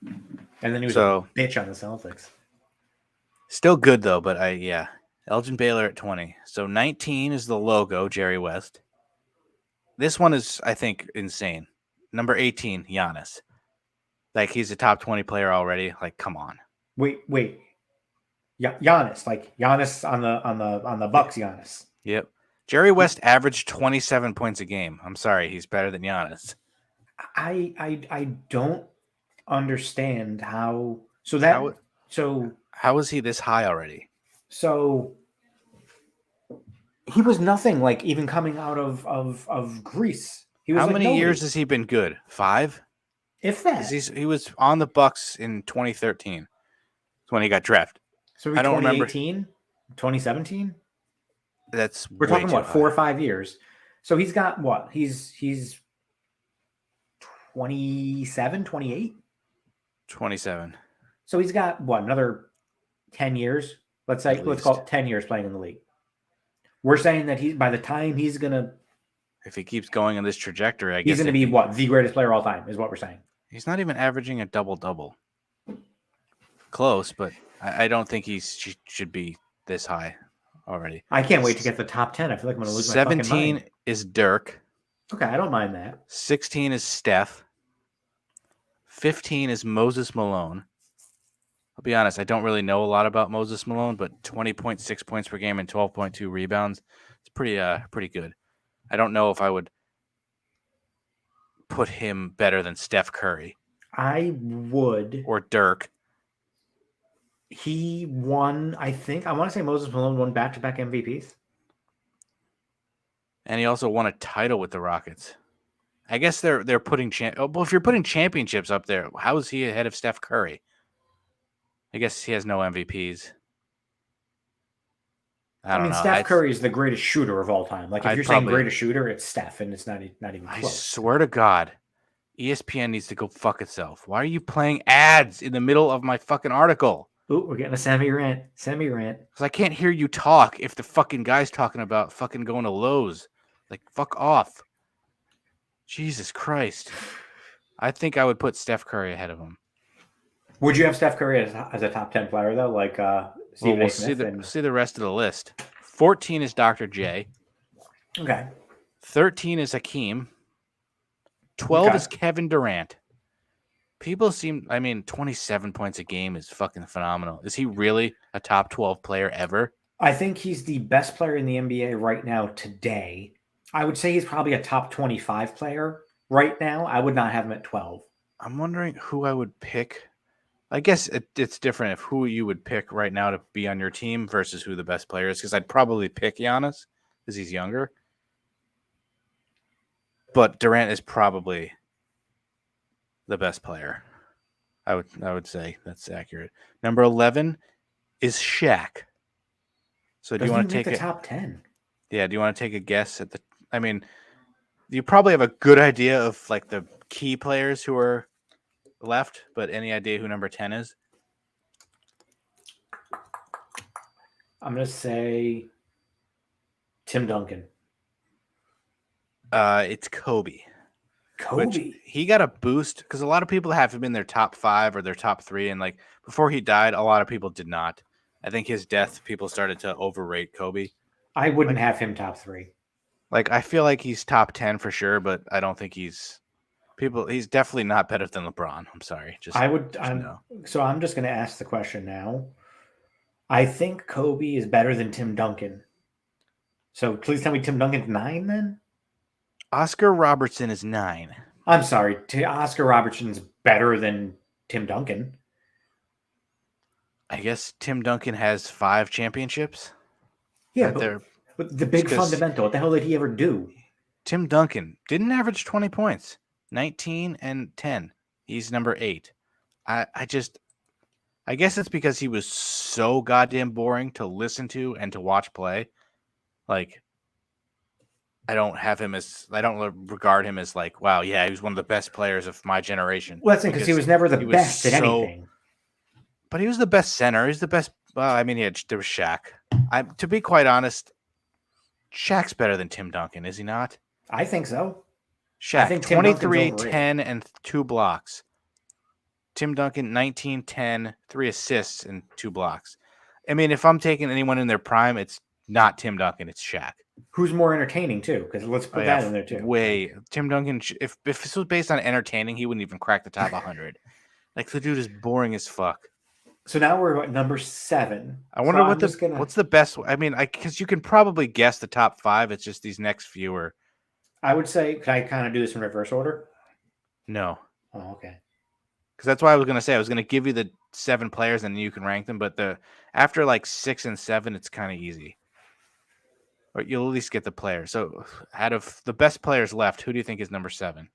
And then he was a bitch on the Celtics. Still good, though, but Elgin Baylor at 20. So 19 is the logo, Jerry West. This one is, I think, insane. Number 18, Giannis. Like, he's a top 20 player already. Like, come on. Wait. Giannis, like Giannis on the Bucks. Giannis. Yep. Jerry West averaged 27 points a game. I'm sorry, he's better than Giannis. I don't understand how. How is he this high already? So he was nothing like even coming out of Greece. He was how many years has he been good? 5? If that. He was on the Bucks in 2013. That's when he got drafted. So I don't remember. 2017? That's We're way talking too what, high. 4 or 5 years. So he's got what? He's 27, 28. 27. So he's got what, another 10 years? Let's say, At let's call least. it 10 years playing in the league. We're saying that by the time he's gonna If he keeps going on this trajectory, I he's guess gonna be what, the greatest player of all time, is what we're saying. he's not even averaging a double-double. Close, but I don't think he should be this high already. I can't wait to get the top 10. I feel like I'm gonna lose my fucking 17 mind. is Dirk. Okay, I don't mind that. 16 is Steph. 15 is Moses Malone. I'll be honest, I don't really know a lot about Moses Malone, but 20.6 points per game and 12.2 rebounds. It's pretty good. I don't know if I would put him better than Steph Curry I would. or Dirk. He won, I think, I want to say Moses Malone won back-to-back MVPs. And he also won a title with the Rockets. I guess they're putting well, if you're putting championships up there, how is he ahead of Steph Curry? I guess he has no MVPs. I don't know. Steph Curry is the greatest shooter of all time. Like, if you're saying greatest shooter, it's Steph, and it's not even close. I swear to God, ESPN needs to go fuck itself. Why are you playing ads in the middle of my fucking article? Ooh, we're getting a semi-rant. Because I can't hear you talk if the fucking guy's talking about fucking going to Lowe's. Like, fuck off. Jesus Christ. I think I would put Steph Curry ahead of him. Would you have Steph Curry as a top 10 player, though? Like Stephen A. Smith? See the rest of the list. 14 is Dr. J. Okay. 13 is Hakeem. 12 is Kevin Durant. People 27 points a game is fucking phenomenal. Is he really a top 12 player ever? I think he's the best player in the NBA right now today. I would say he's probably a top 25 player right now. I would not have him at 12. I'm wondering who I would pick. I guess it's different if who you would pick right now to be on your team versus who the best player is, because I'd probably pick Giannis because he's younger. But Durant is probably the best player. I would say that's accurate. Number 11 is Shaq. So do you want to take the top 10? Yeah, do you want to take a guess at you probably have a good idea of like the key players who are left, but any idea who number 10 is? I'm going to say Tim Duncan. It's Kobe. He got a boost because a lot of people have him in their top 5 or their top 3, and like before he died, a lot of people did not. I think his death, people started to overrate Kobe. I wouldn't have him top 3. Like, I feel like he's top 10 for sure, but I don't think he's definitely not better than LeBron. I'm sorry. So I'm just going to ask the question now. I think Kobe is better than Tim Duncan. So please tell me Tim Duncan's 9 then? Oscar Robertson is 9. I'm sorry. Oscar Robertson's better than Tim Duncan. I guess Tim Duncan has 5 championships. Yeah, but the big fundamental, what the hell did he ever do? Tim Duncan didn't average 20 points. 19 and 10. He's number 8. I guess it's because he was so goddamn boring to listen to and to watch play. Like, I don't regard him as like, wow, yeah, he was one of the best players of my generation. Well, that's because he was never the best at anything. But he was the best center. He's the best. Well, I mean, there was Shaq. To be quite honest, Shaq's better than Tim Duncan, is he not? I think so. Shaq, 23, 10, and 2 blocks. Tim Duncan, 19, 10, 3 assists, and 2 blocks. I mean, if I'm taking anyone in their prime, it's not Tim Duncan, it's Shaq. Who's more entertaining, too? Because let's put that in there, too. Tim Duncan, if this was based on entertaining, he wouldn't even crack the top 100. Like, the dude is boring as fuck. So now we're at number 7. I wonder what's the best. I mean, because you can probably guess the top 5. It's just these next few are. I would say, could I kind of do this in reverse order? No. Oh, okay. Because that's what I was going to say. I was going to give you the 7 players and then you can rank them. But after like 6 and 7, it's kind of easy. Or you'll at least get the players. So out of the best players left, who do you think is number 7?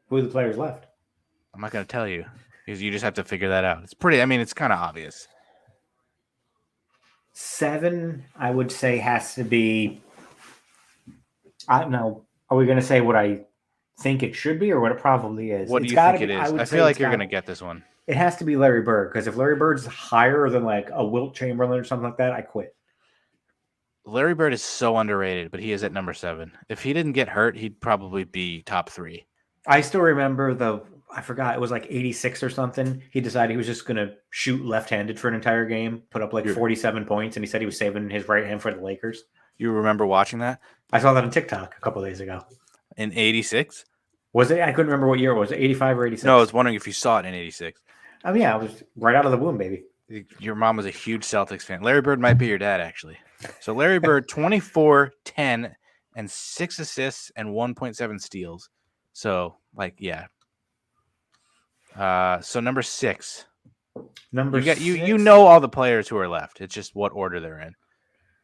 Who are the players left? I'm not going to tell you. Because you just have to figure that out. It's kind of obvious. 7, I would say, has to be. I don't know. Are we going to say what I think it should be or what it probably is? What do It's you got think to it be. I is? would I say feel like it's you're got. going to get this one. It has to be Larry Bird, because if Larry Bird's higher than like a Wilt Chamberlain or something like that, I quit. Larry Bird is so underrated, but he is at number 7. If he didn't get hurt, he'd probably be top 3. I still remember I forgot, it was like 86 or something. He decided he was just going to shoot left-handed for an entire game, put up like 47 points, and he said he was saving his right hand for the Lakers. You remember watching that? I saw that on TikTok a couple of days ago. In 86? Was it? I couldn't remember what year it was. 85 or 86? No, I was wondering if you saw it in 86. Oh, yeah. I was right out of the womb, baby. Your mom was a huge Celtics fan. Larry Bird might be your dad, actually. So Larry Bird, 24, 10, and 6 assists and 1.7 steals. So, like, yeah. So number 6. Number 6. You know all the players who are left. It's just what order they're in.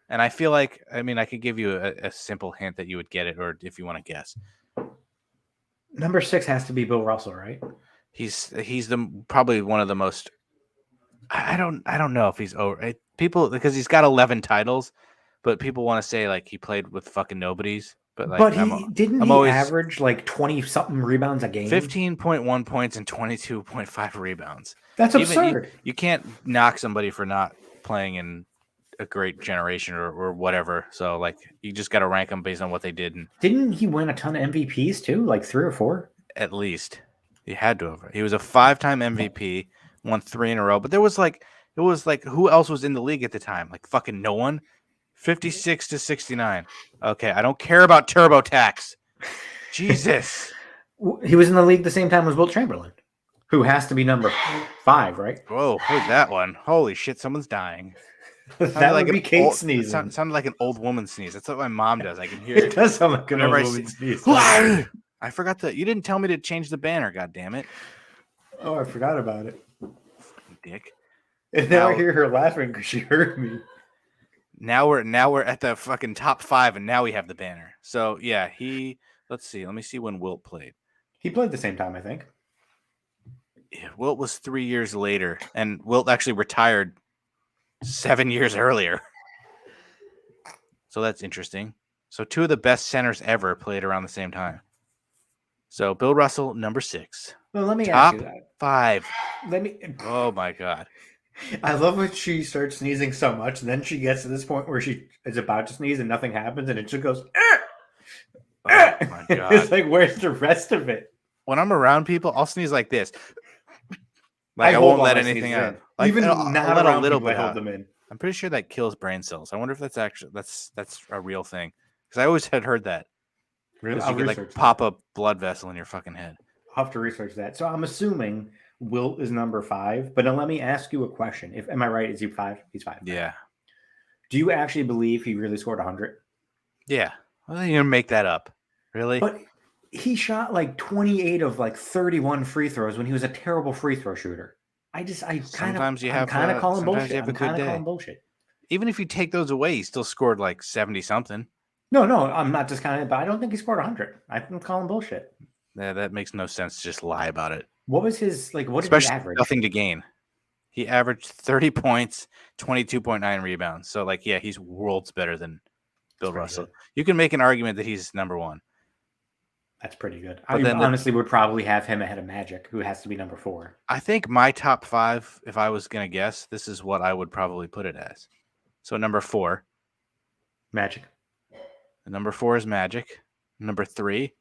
And I feel like, I mean, I could give you a simple hint that you would get it, or if you want to guess. Number 6 has to be Bill Russell, right? He's probably one of the most. I don't know if he's over people, because he's got 11 titles, but people want to say like he played with fucking nobodies. But like, he always average like 20 something rebounds a game? 15.1 points and 22.5 rebounds. That's absurd. You can't knock somebody for not playing in a great generation or whatever. So like, you just got to rank them based on what they did. And didn't he win a ton of MVPs too? Like 3 or 4? At least he had to have. He was a 5-time MVP, won 3 in a row. But it was like, who else was in the league at the time? Like fucking no one. 56 to 69. Okay, I don't care about TurboTax. Jesus. He was in the league the same time as Wilt Chamberlain, who has to be number 5, right? Whoa, who's that one? Holy shit, someone's dying. That would be Kate sneezing. Sounded like an old woman sneeze. That's what my mom does. I can hear it. It does sound like an old woman sneeze. I forgot that. You didn't tell me to change the banner, God damn it. Oh, I forgot about it. Fucking dick. And now I hear her laughing because she heard me. Now we're at the fucking top 5, and now we have the banner. So yeah, let's see. Let me see when Wilt played. He played the same time, I think. Yeah, Wilt was 3 years later, and Wilt actually retired 7 years earlier. So that's interesting. So 2 of the best centers ever played around the same time. So Bill Russell, number 6. Well, let me top ask you that. 5. Let me. Oh my God. I love when she starts sneezing so much, and then she gets to this point where she is about to sneeze and nothing happens, and it just goes. Oh my God. It's like, where's the rest of it? When I'm around people, I'll sneeze like this. Like I won't let anything out. Like, even I'll not let around a little people, bit I hold out. them in. I'm pretty sure that kills brain cells. I wonder if that's actually that's a real thing, because I always had heard that. Really? You could like pop a blood vessel in your fucking head. I'll have to research that. So I'm assuming Wilt is number 5, but now let me ask you a question. Am I right? Is he 5? He's 5. Yeah. Do you actually believe he really scored 100? Yeah. Well, you're gonna make that up, really? But he shot like 28 of like 31 free throws when he was a terrible free throw shooter. I'm kind of calling bullshit. Even if you take those away, he still scored like 70 something. No, I'm not discounting it, but I don't think he scored 100. I'm calling bullshit. Yeah, that makes no sense to just lie about it. What was his like? What Especially did he average? Nothing to gain. He averaged 30 points, 22.9 rebounds. So, like, yeah, he's worlds better than Bill Russell. Good. You can make an argument that he's number 1. That's pretty good. I honestly would probably have him ahead of Magic, who has to be number 4. I think my top 5, if I was going to guess, this is what I would probably put it as. So, number 4. Magic. Number 4 is Magic. Number 3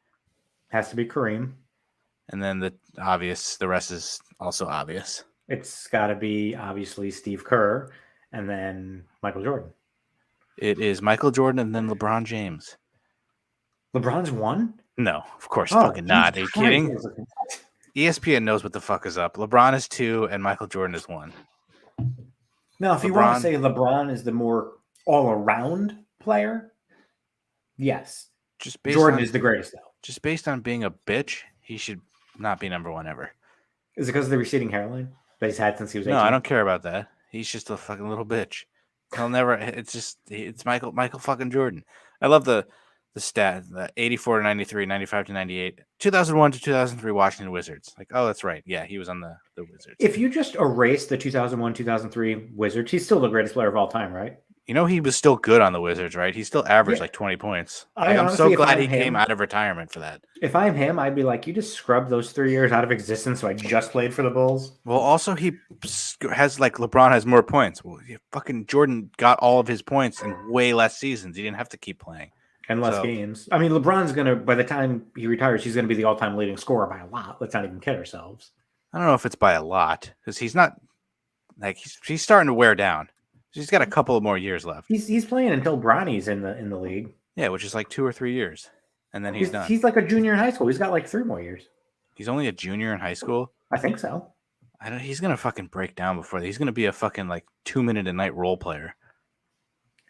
has to be Kareem. And then the rest is also obvious. It's got to be, obviously, Steve Kerr and then Michael Jordan. It is Michael Jordan and then LeBron James. LeBron's 1? No, of course fucking not. Are you kidding? ESPN knows what the fuck is up. LeBron is 2 and Michael Jordan is 1. Now, if you want to say LeBron is the more all-around player, yes. Jordan is the greatest, though. Just based on being a bitch, he should not be number 1 ever. Is it because of the receding hairline that he's had since he was 18? No, I don't care about that. He's just a fucking little bitch. He'll never. It's Michael fucking Jordan. I love the the 84 to 93, 95 to 98, 2001 to 2003 Washington Wizards. Like, oh, that's right. Yeah, he was on the Wizards. If you just erase the 2001, 2003 Wizards, he's still the greatest player of all time, right? You know, he was still good on the Wizards, right? He still averaged like 20 points. Like, I'm so glad he came out of retirement for that. If I'm him, I'd be like, you just scrubbed those 3 years out of existence, so I just played for the Bulls. Well, also he has like LeBron has more points. Well, fucking Jordan got all of his points in way less seasons. He didn't have to keep playing. And less games. I mean, LeBron's going to, by the time he retires, he's going to be the all-time leading scorer by a lot. Let's not even kid ourselves. I don't know if it's by a lot because he's not like he's starting to wear down. He's got a couple of more years left. He's playing until Bronny's in the league. Yeah, which is like 2 or 3 years, and then he's done. He's like a junior in high school. He's got like 3 more years. He's only a junior in high school. I think so. He's gonna fucking break down before that. He's gonna be a fucking like 2-minute a night role player.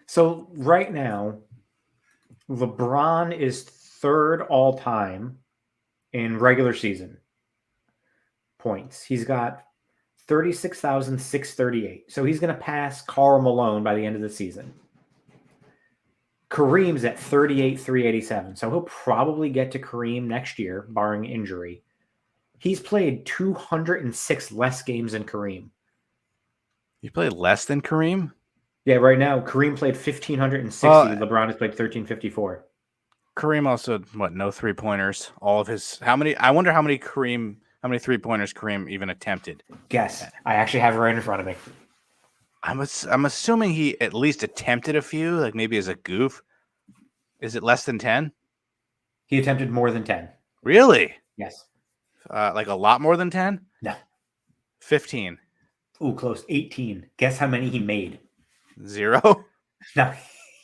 So right now, LeBron is 3rd all time in regular season points. He's got 36,638. So he's going to pass Karl Malone by the end of the season. Kareem's at 38,387. So he'll probably get to Kareem next year, barring injury. He's played 206 less games than Kareem. You played less than Kareem? Yeah, right now, Kareem played 1,560. LeBron has played 1,354. Kareem also, no 3-pointers? All of his, I wonder how many 3-pointers Kareem even attempted. Guess. I actually have it right in front of me. I'm assuming he at least attempted a few, like maybe as a goof. Is it less than 10? He attempted more than 10. Really? Yes. Like a lot more than 10? No. 15. Ooh, close. 18. Guess how many he made? 0? No,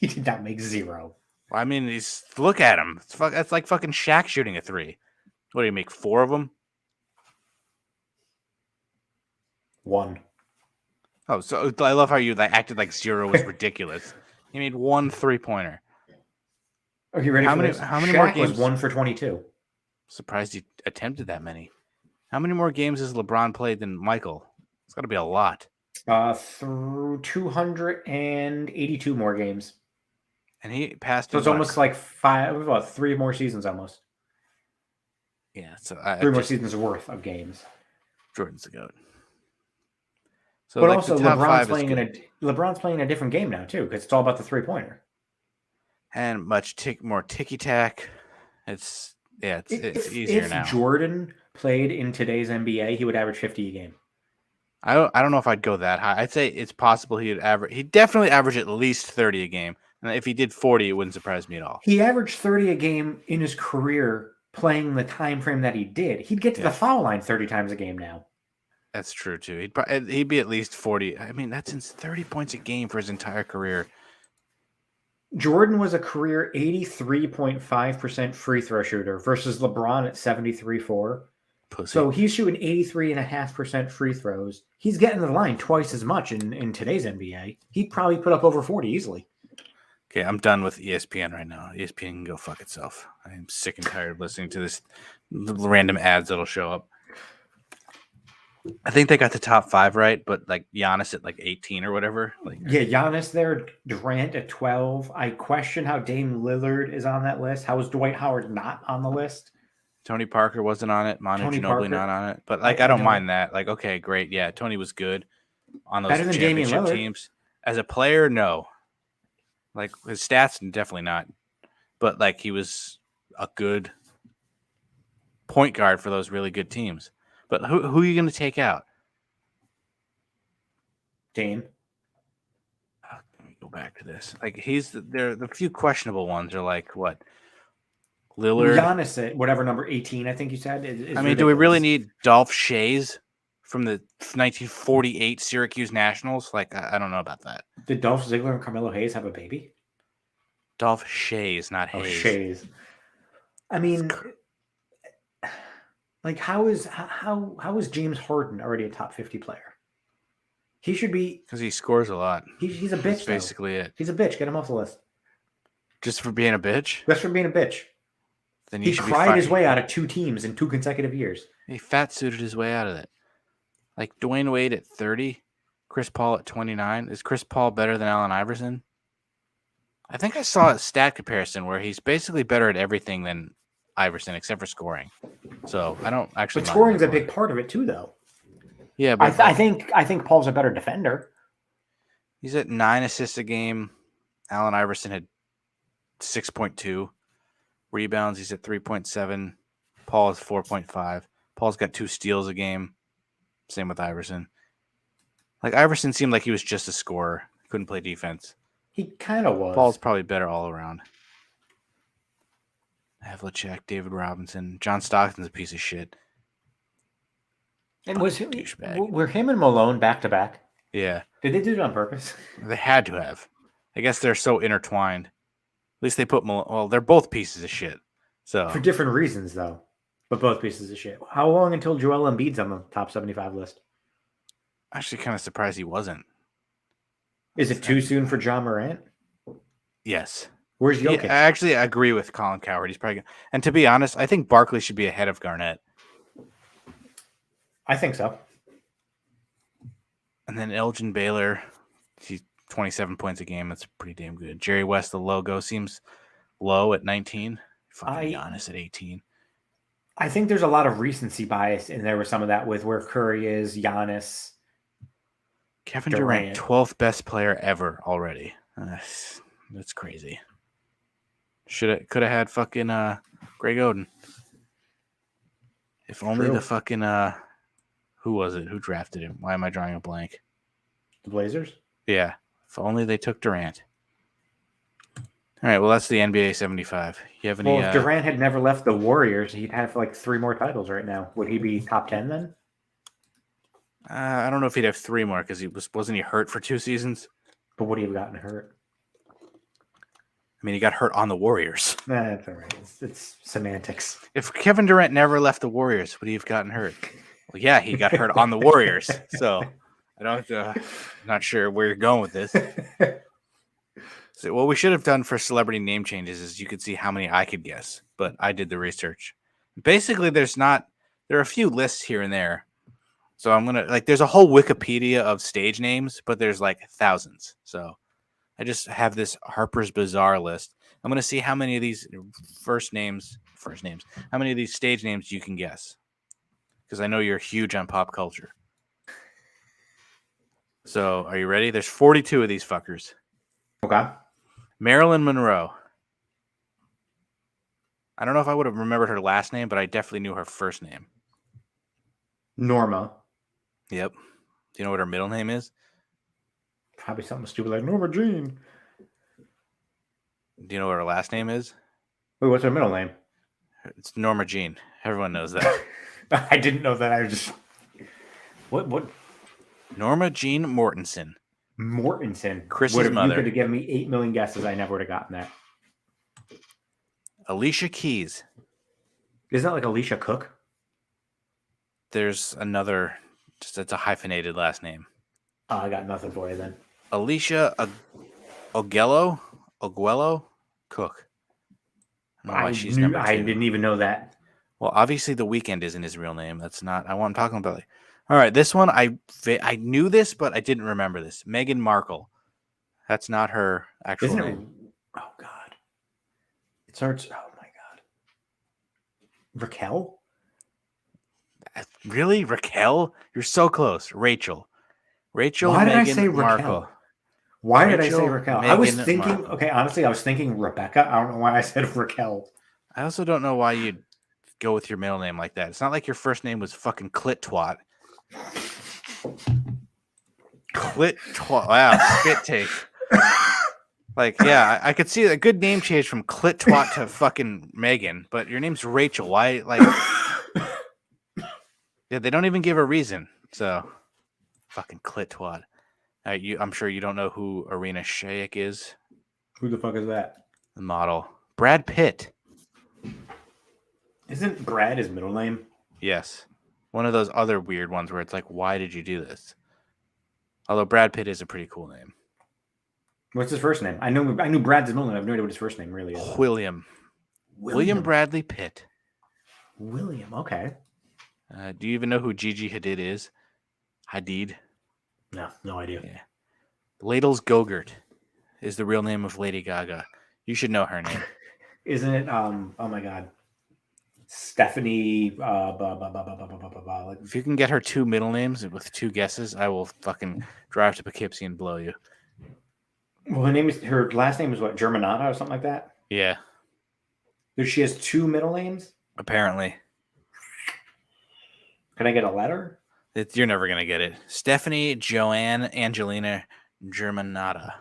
he did not make 0. I mean, look at him. That's like fucking Shaq shooting a 3. What do you make, 4 of them? 1. Oh, so I love how you acted like 0 was ridiculous. He made 1 3-pointer. Are you ready for this? How many Shaq more games? was 1 for 22. Surprised he attempted that many. How many more games has LeBron played than Michael? It's got to be a lot. Through 282 more games. And he passed. So it's almost like 3 more seasons almost. Yeah, so 3 more seasons worth of games. Jordan's the GOAT. So but also, LeBron's playing a different game now too, because it's all about the 3-pointer. And much more ticky-tack. It's easier now. If Jordan played in today's NBA, he would average 50 a game. I don't know if I'd go that high. I'd say it's possible he'd definitely average at least 30 a game. And if he did 40, it wouldn't surprise me at all. He averaged 30 a game in his career playing the time frame that he did. He'd get to the foul line 30 times a game now. That's true too. He'd be at least 40. I mean, that's 30 points a game for his entire career. Jordan was a career 83.5% free throw shooter versus LeBron at 73.4%. Pussy. So he's shooting 83.5% free throws. He's getting to the line twice as much in today's NBA. He'd probably put up over 40 easily. Okay, I'm done with ESPN right now. ESPN can go fuck itself. I'm sick and tired of listening to this random ads that'll show up. I think they got the top 5 right, but like Giannis at like 18 or whatever. Yeah, Giannis there, Durant at 12. I question how Dame Lillard is on that list. How is Dwight Howard not on the list? Tony Parker wasn't on it. Manu Ginobili not on it. But I don't mind that. Like, okay, great. Yeah, Tony was good on those championship teams. As a player, no. Like his stats, definitely not. But like he was a good point guard for those really good teams. But who are you going to take out? Dame. Let me go back to this. Like the few questionable ones are like what? Lillard. Giannis at whatever number 18, I think you said. Is ridiculous. Do we really need Dolph Shays from the 1948 Syracuse Nationals? Like, I don't know about that. Did Dolph Ziggler and Carmelo Hayes have a baby? Dolph Shays, not Hayes. Shays. I mean, like, how is James Harden already a top 50 player? He should be, because he scores a lot. He's a bitch. That's basically it. He's a bitch. Get him off the list. Just for being a bitch? Just for being a bitch. Then he cried his way out of 2 teams in 2 consecutive years. He fat suited his way out of it. Like Dwayne Wade at 30, Chris Paul at 29. Is Chris Paul better than Allen Iverson? I think I saw a stat comparison where he's basically better at everything than Iverson, except for scoring. So I don't actually. But scoring's a big part of it too, though. Yeah, but I think Paul's a better defender. he's at 9 assists a game. Allen Iverson had 6.2 rebounds. He's at 3.7. Paul is 4.5. Paul's got 2 steals a game. Same with Iverson. Like Iverson seemed like he was just a scorer. Couldn't play defense. He kind of was. Paul's probably better all around. Havlicek, David Robinson, John Stockton's a piece of shit. And were him and Malone back to back? Yeah. Did they do it on purpose? They had to have. I guess they're so intertwined. At least they put Malone. Well, they're both pieces of shit. So for different reasons, though. But both pieces of shit. How long until Joel Embiid's on the top 75 list? Actually, kind of surprised he wasn't. Is it too soon for John Morant? Yes. Where's Jokic? Yeah, I agree with Colin Cowherd. He's probably. And to be honest, I think Barkley should be ahead of Garnett. I think so. And then Elgin Baylor, he's 27 points a game. That's pretty damn good. Jerry West, the logo seems low at 19. Fucking Giannis at 18. I think there's a lot of recency bias in there with some of that with where Curry is, Giannis. Kevin Durant, 12th best player ever already. That's crazy. Could have had fucking Greg Oden. If only the fucking who was it? Who drafted him? Why am I drawing a blank? The Blazers? Yeah. If only they took Durant. All right, well that's the NBA 75. You have any if Durant had never left the Warriors, he'd have like 3 more titles right now. Would he be top 10 then? I don't know if he'd have 3 more because wasn't he hurt for 2 seasons? But would he have gotten hurt? I mean, he got hurt on the Warriors. That's all right. It's semantics. If Kevin Durant never left the Warriors, would he have gotten hurt? Well, yeah, he got hurt on the Warriors. So I don't. Not sure where you're going with this. So what we should have done for celebrity name changes is you could see how many I could guess, but I did the research. Basically, there are a few lists here and there. So I'm gonna there's a whole Wikipedia of stage names, but there's like thousands. So I just have this Harper's Bazaar list. I'm gonna see how many of these first names, how many of these stage names you can guess, because I know you're huge on pop culture. So are you ready? There's 42 of these fuckers. Okay. Marilyn Monroe. I don't know if I would have remembered her last name, but I definitely knew her first name. Norma. Yep. Do you know what her middle name is? Probably something stupid like Norma Jean. Do you know what her last name is? Wait, what's her middle name? It's Norma Jean. Everyone knows that. I didn't know that. I just... What? Norma Jean Mortensen. Chris's mother. You could have given me 8 million guesses. I never would have gotten that. Alicia Keys. Isn't that like Alicia Cook? There's another... It's a hyphenated last name. Oh, I got nothing for you then. Alicia Oguello Cook. I don't know why she's number 2. I didn't even know that. Well, obviously The Weeknd isn't his real name. That's not. I'm talking about. All right, this one I knew this, but I didn't remember this. Meghan Markle. That's not her actual name. Oh God. It starts. Oh my God. Raquel. Really, Raquel? You're so close. Rachel. Why did I say Raquel? Markle. Why did I say Raquel? I was Meghan thinking. Markle. Okay, honestly, I was thinking Rebecca. I don't know why I said Raquel. I also don't know why you'd go with your middle name like that. It's not like your first name was fucking Clit Twat. Clit Twat. Wow, spit take. Like, yeah, I could see a good name change from Clit Twat to fucking Megan, but your name's Rachel. Why, like... Yeah, they don't even give a reason. So, fucking Clit Twat. I'm sure you don't know who Arena Shayk is. Who the fuck is that? The model. Brad Pitt. Isn't Brad his middle name? Yes. One of those other weird ones where it's like, why did you do this? Although Brad Pitt is a pretty cool name. What's his first name? I knew Brad's middle name. I have no idea what his first name really is. William Bradley Pitt. William, okay. Do you even know who Gigi Hadid is? Hadid? No idea. Yeah. Ladles Gogurt. is the real name of Lady Gaga. You should know her name. Isn't it? Oh my God, Stephanie. Like, If you can get her 2 middle names with 2 guesses, I will fucking drive to Poughkeepsie and blow you. well, her last name is what, Germanata or something like that. Yeah, She has 2 middle names. apparently. Can I get a letter? You're never going to get it. Stephanie Joanne Angelina Germanata.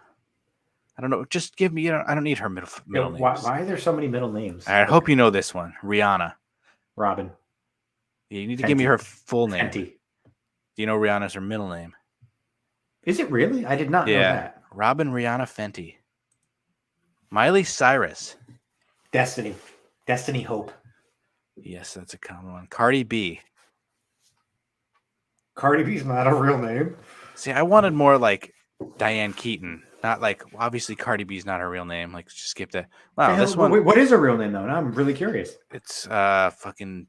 I don't know. Just give me, I don't need her middle names. Why are there so many middle names? I hope you know this one. Rihanna. Robin. Yeah, you need to give me her full name. Fenty. Do you know Rihanna's her middle name? Is it really? I did not know that. Robin Rihanna Fenty. Miley Cyrus. Destiny Hope. Yes, that's a common one. Cardi B. Cardi B's not a real name. See, I wanted more like Diane Keaton. Not like, obviously Cardi B's not her real name. Like, just skip that. Wow, this one. Wait, what is her real name though? Now I'm really curious. It's fucking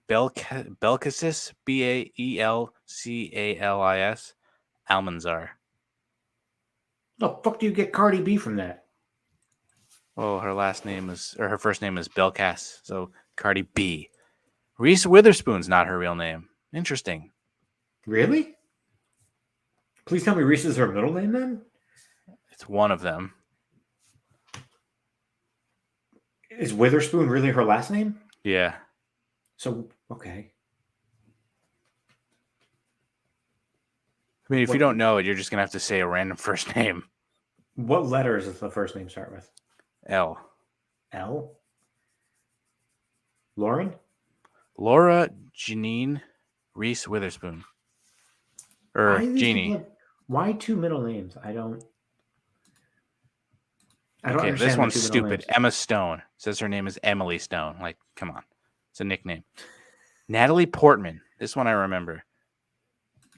Belcasis, Baelcalis, Almanzar. The fuck do you get Cardi B from that? Oh, her first name is Belcas. So Cardi B. Reese Witherspoon's not her real name. Interesting. Really? Please tell me Reese is her middle name then? It's one of them. Is Witherspoon really her last name? Yeah. So, okay. I mean, if you don't know it, you're just going to have to say a random first name. What letters does the first name start with? L. L? Lauren? Laura Janine Reese Witherspoon. Or Jeannie. Why 2 middle names? I don't Okay, understand. this one's stupid. Names. Emma Stone. Says her name is Emily Stone. Like, come on. It's a nickname. Natalie Portman. This one I remember.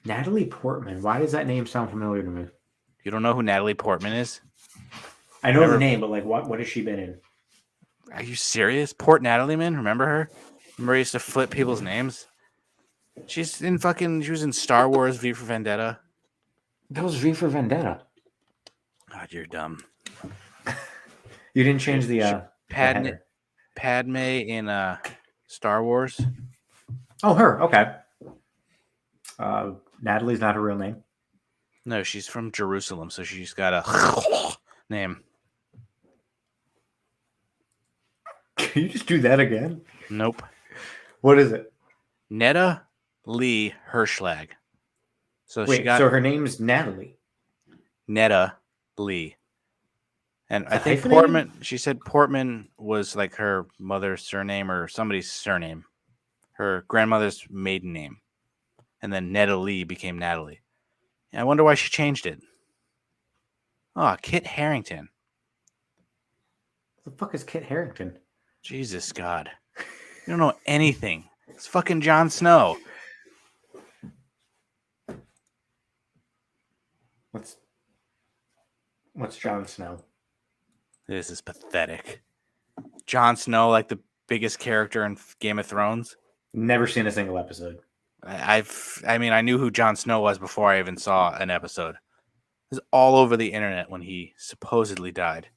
Natalie Portman. Why does that name sound familiar to me? You don't know who Natalie Portman is? I know the name, but like, what has she been in? Are you serious? Port Natalie, man? Remember her? Remember I used to flip people's names? She was in Star Wars V for Vendetta. That was V for Vendetta. God, you're dumb. You didn't change the Padme in Star Wars. Oh, her. Okay. Natalie's not her real name. No, she's from Jerusalem, so she's got a name. Can you just do that again? Nope. What is it? Netta Lee Hirschlag. So so her name's Natalie. Netta Lee. And I think hyphenated? Portman, she said Portman was like her mother's surname or somebody's surname. Her grandmother's maiden name. And then Netta Lee became Natalie. And I wonder why she changed it. Oh, Kit Harrington. What the fuck is Kit Harrington? Jesus God. You don't know anything. It's fucking Jon Snow. What's Jon Snow? This is pathetic. Jon Snow, like the biggest character in Game of Thrones. Never seen a single episode. I knew who Jon Snow was before I even saw an episode. It was all over the internet when he supposedly died.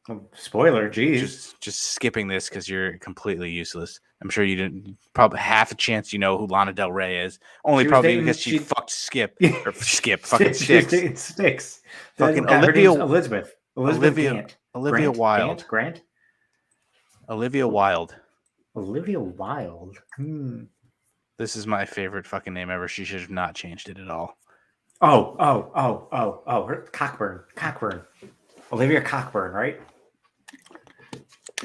Oh, spoiler, geez. Just skipping this because you're completely useless. I'm sure you didn't. Probably half a chance you know who Lana Del Rey is. Only probably because she fucked Skip or Skip fucking Sticks. Sticks. Fucking Olivia Wilde. Olivia Wilde. Grant. Olivia Wilde. Olivia Wilde. This is my favorite fucking name ever. She should have not changed it at all. Her Cockburn. Olivia Cockburn, right?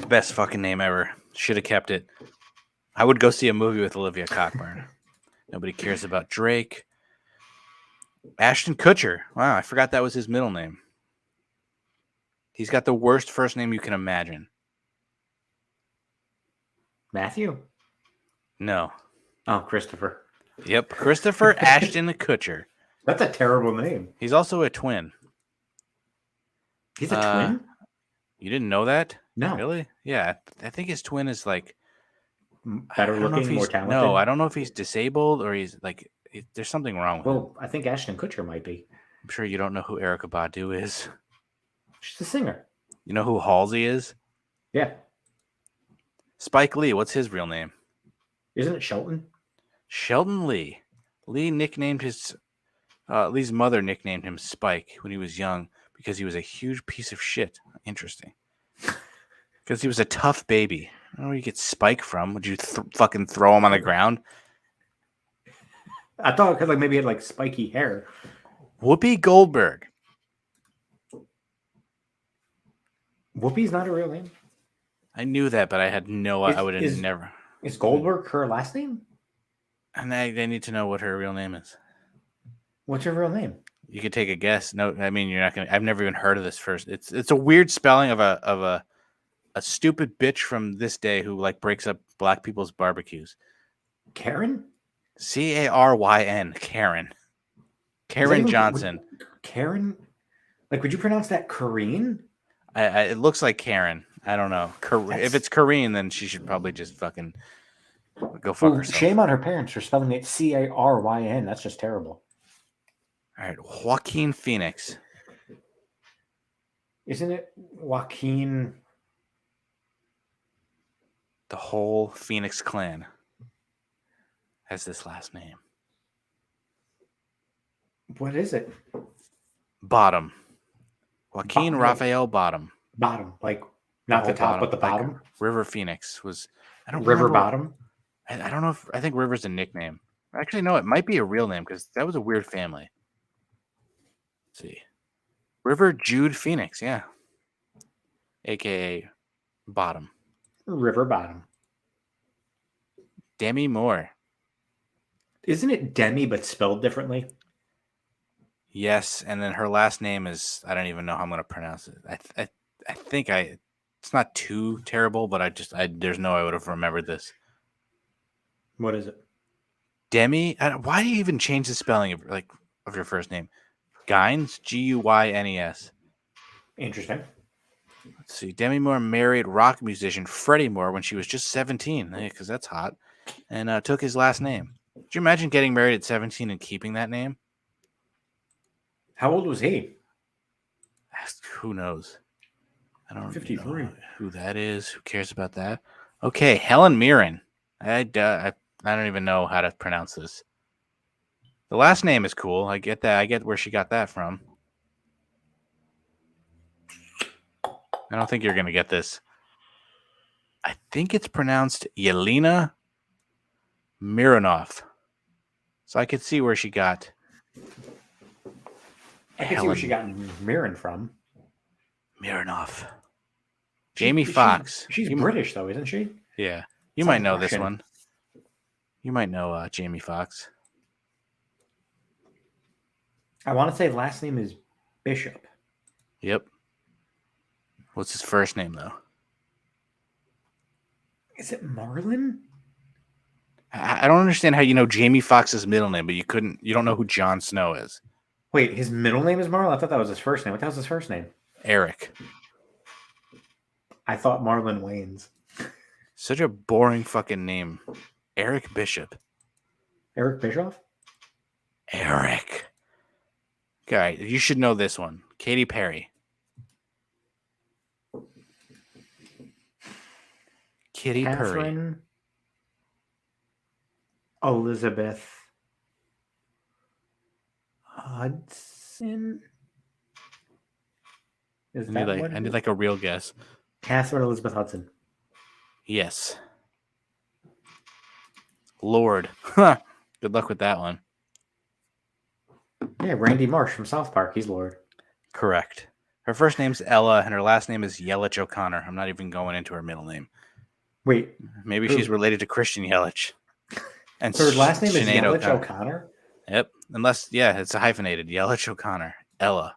Best fucking name ever. Should have kept it. I would go see a movie with Olivia Cockburn. Nobody cares about Drake. Ashton Kutcher. Wow, I forgot that was his middle name. He's got the worst first name you can imagine. Matthew? No. Oh, Christopher. Yep, Christopher Ashton Kutcher. That's a terrible name. He's also a twin. He's a twin? You didn't know that? No. Really? Yeah, I think his twin is like better looking, more talented. No, I don't know if he's disabled or he's like there's something wrong with him. Well, I think Ashton Kutcher might be. I'm sure you don't know who Erykah Badu is. She's a singer. You know who Halsey is? Yeah. Spike Lee. What's his real name? Isn't it Shelton? Sheldon Lee. Lee's mother nicknamed him Spike when he was young because he was a huge piece of shit. Interesting. Because he was a tough baby. I don't know where you get Spike from. Would you fucking throw him on the ground? I thought because maybe he had spiky hair. Whoopi Goldberg. Whoopi's not a real name. I knew that, but I had I would have never. Is Goldberg her last name? And I need to know what her real name is. What's her real name? You could take a guess. No, I mean you're not gonna. I've never even heard of this first. It's a weird spelling of a stupid bitch from this day who breaks up black people's barbecues. Karen? Caryn. Karen Johnson. Karen? Would you pronounce that Kareen? It looks like Karen. I don't know. If it's Kareen, then she should probably just fucking go fuck herself. Shame on her parents for spelling it Caryn. That's just terrible. All right, Joaquin Phoenix. Isn't it Joaquin? The whole Phoenix clan has this last name. What is it? Bottom. Joaquin Raphael Bottom. Bottom, not the top, but the bottom. River Phoenix was. I don't River remember. Bottom. I don't know I think River's a nickname. Actually, no, it might be a real name because that was a weird family. Let's see. River Jude Phoenix, yeah. AKA Bottom. River Bottom. Demi Moore. Isn't it Demi but spelled differently? Yes, and then her last name is I don't even know how I'm going to pronounce it. I think it's not too terrible, but there's no way I would have remembered this. What is it? Demi. Why do you even change the spelling of your first name? Guynes, Guynes. Interesting. Let's see. Demi Moore married rock musician Freddie Moore when she was just 17, because that's hot, and took his last name. Could you imagine getting married at 17 and keeping that name? How old was he? Who knows? I don't 53. know who that is. Who cares about that? Okay, Helen Mirren. I don't even know how to pronounce this. The last name is cool. I get that. I get where she got that from. I don't think you're going to get this. I think it's pronounced Yelena Mironov. So I could see where she got. I can see where she got Mirren from. Mironov. Jamie Foxx. She's British, though, isn't she? Yeah. You might know this one. You might know Jamie Foxx. I want to say last name is Bishop. Yep. What's his first name, though? Is it Marlon? I don't understand how you know Jamie Foxx's middle name, but you don't know who Jon Snow is. Wait, his middle name is Marlon? I thought that was his first name. What the hell's his first name? Eric. I thought Marlon Wayans. Such a boring fucking name. Eric Bishop. Eric Bischoff? Eric. Okay, you should know this one. Katy Perry. Kitty Catherine Perry. Elizabeth Hudson. Is that what I need a real guess. Catherine Elizabeth Hudson. Yes. Lord. Good luck with that one. Yeah, Randy Marsh from South Park. He's Lord. Correct. Her first name's Ella, and her last name is Yelich O'Connor. I'm not even going into her middle name. Wait. Maybe she's related to Christian Yelich. And her last name is Yelich O'Connor? Yep. Unless, it's a hyphenated. Yelich O'Connor. Ella.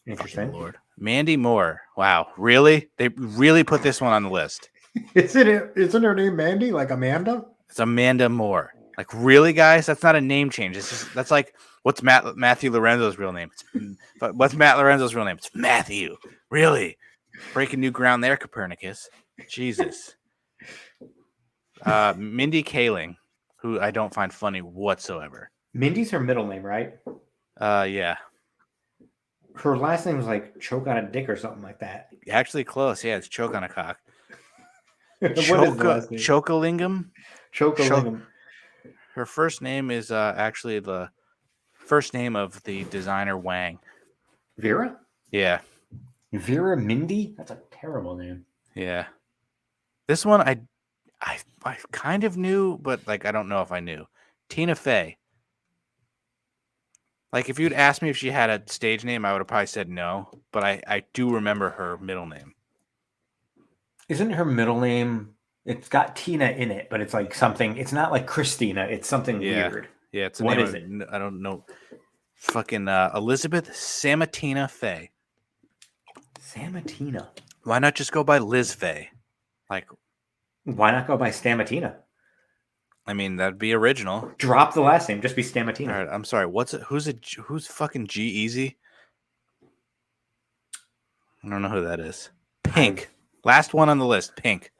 Interesting. Lord. Mandy Moore. Wow. Really? They really put this one on the list. Isn't her name Mandy? Like Amanda? It's Amanda Moore. Really, guys? That's not a name change. That's like, what's Matthew Lorenzo's real name? What's Matt Lorenzo's real name? It's Matthew. Really? Breaking new ground there, Copernicus. Jesus. Mindy Kaling, who I don't find funny whatsoever. Mindy's her middle name, right? Yeah. Her last name is like choke on a dick or something like that. Actually close. Yeah, it's choke on a cock. What is the last name? Chokalingam. Chokalingam. Her first name is actually the first name of the designer Wang. Vera? Yeah. Vera Mindy? That's a terrible name. Yeah. This one I kind of knew, but like I don't know if I knew. Tina Fey. Like if you'd asked me if she had a stage name, I would have probably said no. But I do remember her middle name. Isn't her middle name? It's got Tina in it, but it's like something. It's not like Christina. It's something weird. Yeah, it's a What name is of- it? I don't know. Fucking Elizabeth Samatina Fey. Samatina. Why not just go by Liz Fey? Like, Why not go by Stamatina? I mean, that'd be original. Drop the last name. Just be Stamatina. All right, I'm sorry. Who's fucking G Easy? I don't know who that is. Pink. Last one on the list. Pink.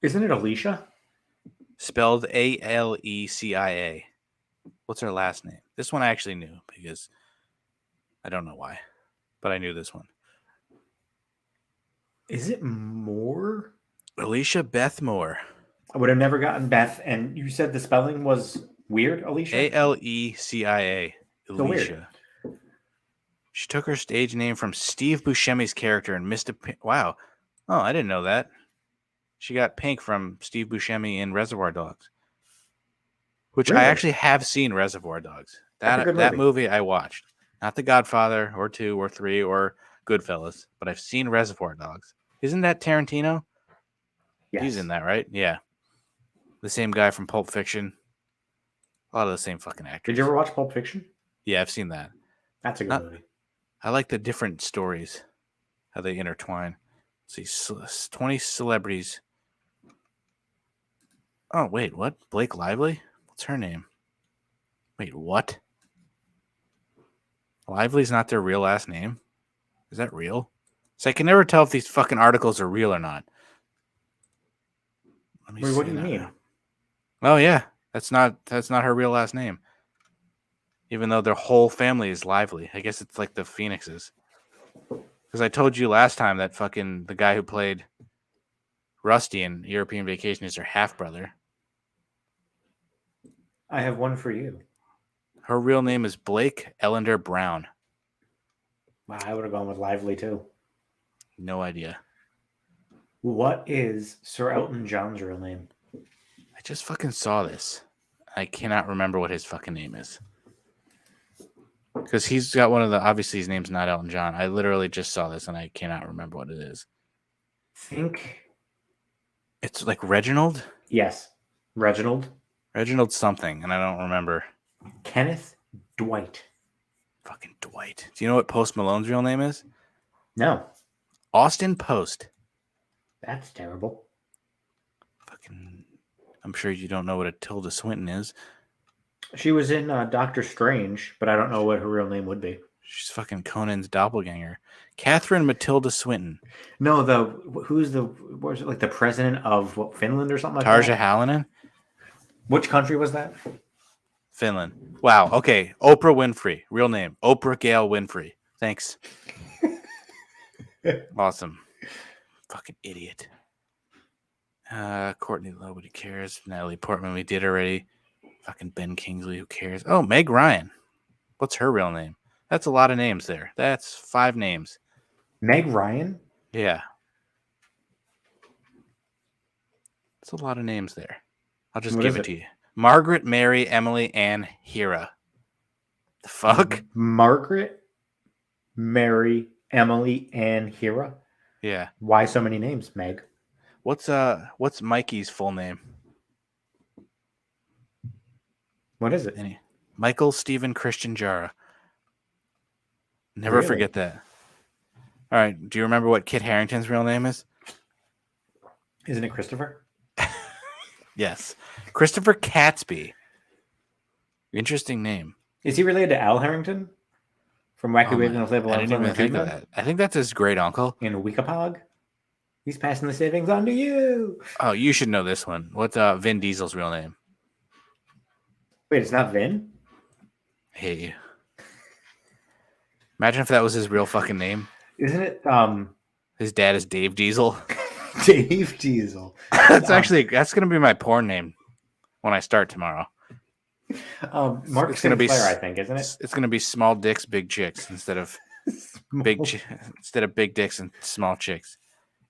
Isn't it Alicia? Spelled Alecia. What's her last name? This one I actually knew because I don't know why, but I knew this one. Is it Moore? Alicia Beth Moore. I would have never gotten Beth. And you said the spelling was weird, Alicia? Alecia. So weird. Alicia. She took her stage name from Steve Buscemi's character in Mr. Pink. Wow. Oh, I didn't know that. She got Pink from Steve Buscemi in Reservoir Dogs, which Really? I actually have seen Reservoir Dogs. That's a good That movie. movie I watched. Not The Godfather or 2 or 3 or Goodfellas, but I've seen Reservoir Dogs. Isn't that Tarantino? Yes. He's in that, right? Yeah. The same guy from Pulp Fiction. A lot of the same fucking actors. Did you ever watch Pulp Fiction? Yeah, I've seen that. That's a good movie. I like the different stories, how they intertwine. Let's see, 20 celebrities. Oh, wait, what? Blake Lively? What's her name? Wait, what? Lively's not their real last name? Is that real? So I can never tell if these fucking articles are real or not. Let me Wait, what see do you now. mean? Oh yeah, that's not her real last name. Even though their whole family is Lively. I guess it's like the Phoenixes. Because I told you last time that fucking the guy who played Rusty in European Vacation is her half brother. I have one for you. Her real name is Blake Ellender Brown. Wow, I would have gone with Lively too. No idea. What is Sir Elton John's real name? I just fucking saw this. I cannot remember what his fucking name is. Because he's got one of the... Obviously, his name's not Elton John. I literally just saw this, and I cannot remember what it is. Think. It's like Reginald? Yes. Reginald. Reginald something, and I don't remember. Kenneth Dwight. Fucking Dwight. Do you know what Post Malone's real name is? No. Austin Post. That's terrible. Fucking... I'm sure you don't know what a Tilda Swinton is. She was in Doctor Strange, but I don't know what her real name would be. She's fucking Conan's doppelganger. Catherine Matilda Swinton. No, what was it, like the president of Finland or something like Tarja that? Hallinan? Which country was that? Finland. Wow. Okay. Oprah Winfrey. Real name. Oprah Gail Winfrey. Thanks. Awesome. Fucking idiot. Courtney, nobody cares. Natalie Portman, we did already. Fucking Ben Kingsley, who cares? Oh, Meg Ryan. What's her real name? That's a lot of names there. That's 5 names. Meg Ryan? Yeah. That's a lot of names there. I'll just give it to you. Margaret, Mary, Emily, Ann, Hira. The fuck? Margaret, Mary, Emily, Ann, Hira? Yeah. Why so many names, Meg? What's Mikey's full name? What is it? Michael Stephen Christian Jara. Never Really? forget that. All right. Do you remember what Kit Harrington's real name is? Isn't it Christopher? Yes. Christopher Catsby. Interesting name. Is he related to Al Harrington? From Wacky Waves and Flavor I didn't even think of that. I think that's his great uncle. In Wickapog? He's passing the savings on to you. Oh, you should know this one. What's Vin Diesel's real name? Wait, it's not Vin? Hey. Imagine if that was his real fucking name. Isn't it? His dad is Dave Diesel. Dave Diesel. That's gonna be my porn name when I start tomorrow. Mark It's gonna Sinclair, be I think, isn't it? It's gonna be small dicks, big chicks instead of big dicks and small chicks.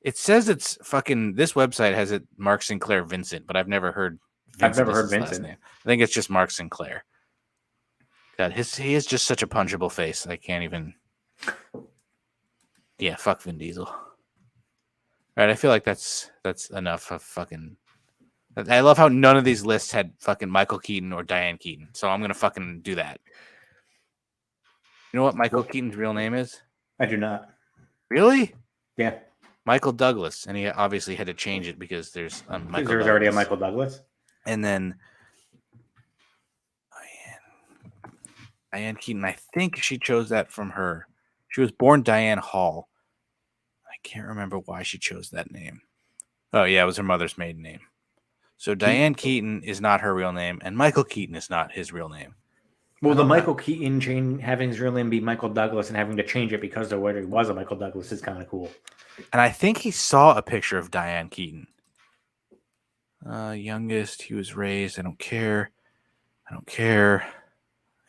It says it's fucking. This website has it Mark Sinclair Vincent, but I've never heard. I've never as heard his last Vincent. name. I think it's just Mark Sinclair. God, he is just such a punchable face. I can't even. Yeah, fuck Vin Diesel. All right, I feel like that's enough of fucking. I love how none of these lists had fucking Michael Keaton or Diane Keaton, so I'm gonna fucking do that. You know what Michael Keaton's real name is? I do not. Really? Yeah. Michael Douglas, and he obviously had to change it because there's Michael. There was already a Michael Douglas. And then Diane Keaton, I think she chose that from her. She was born Diane Hall. I can't remember why she chose that name. Oh, yeah, it was her mother's maiden name. So Diane Keaton is not her real name, and Michael Keaton is not his real name. Well, the Michael Keaton having his real name be Michael Douglas and having to change it because there already was a Michael Douglas is kind of cool. And I think he saw a picture of Diane Keaton. Youngest, he was raised. I don't care. I don't care.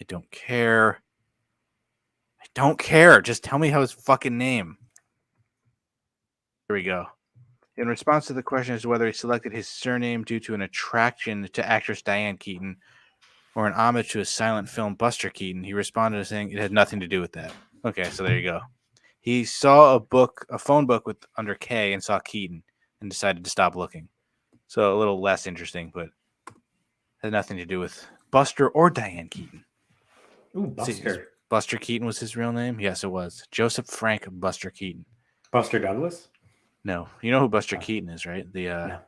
I don't care. I don't care. Just tell me how his fucking name. Here we go. In response to the question as to whether he selected his surname due to an attraction to actress Diane Keaton or an homage to his silent film Buster Keaton, he responded to saying it had nothing to do with that. Okay, so there you go. He saw a phone book with under K and saw Keaton and decided to stop looking. So a little less interesting, but had nothing to do with Buster or Diane Keaton. Ooh, Buster. Buster Keaton was his real name? Yes, it was. Joseph Frank Buster Keaton. Buster Douglas? No. You know who Buster Keaton is, right? No.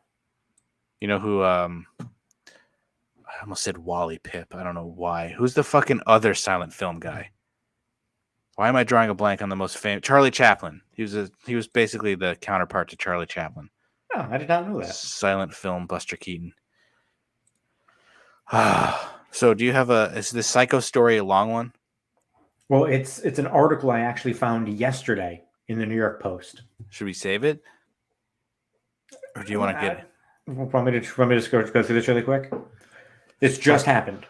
You know who I almost said Wally Pip. I don't know why. Who's the fucking other silent film guy? Why am I drawing a blank on the most famous Charlie Chaplin? He was basically the counterpart to Charlie Chaplin. Oh, I did not know that. Silent film Buster Keaton. So do you have is this Psycho story a long one? Well, it's an article I actually found yesterday in the New York Post. Should we save it? Or do you want to get it? Want me to just go through this really quick? This just happened.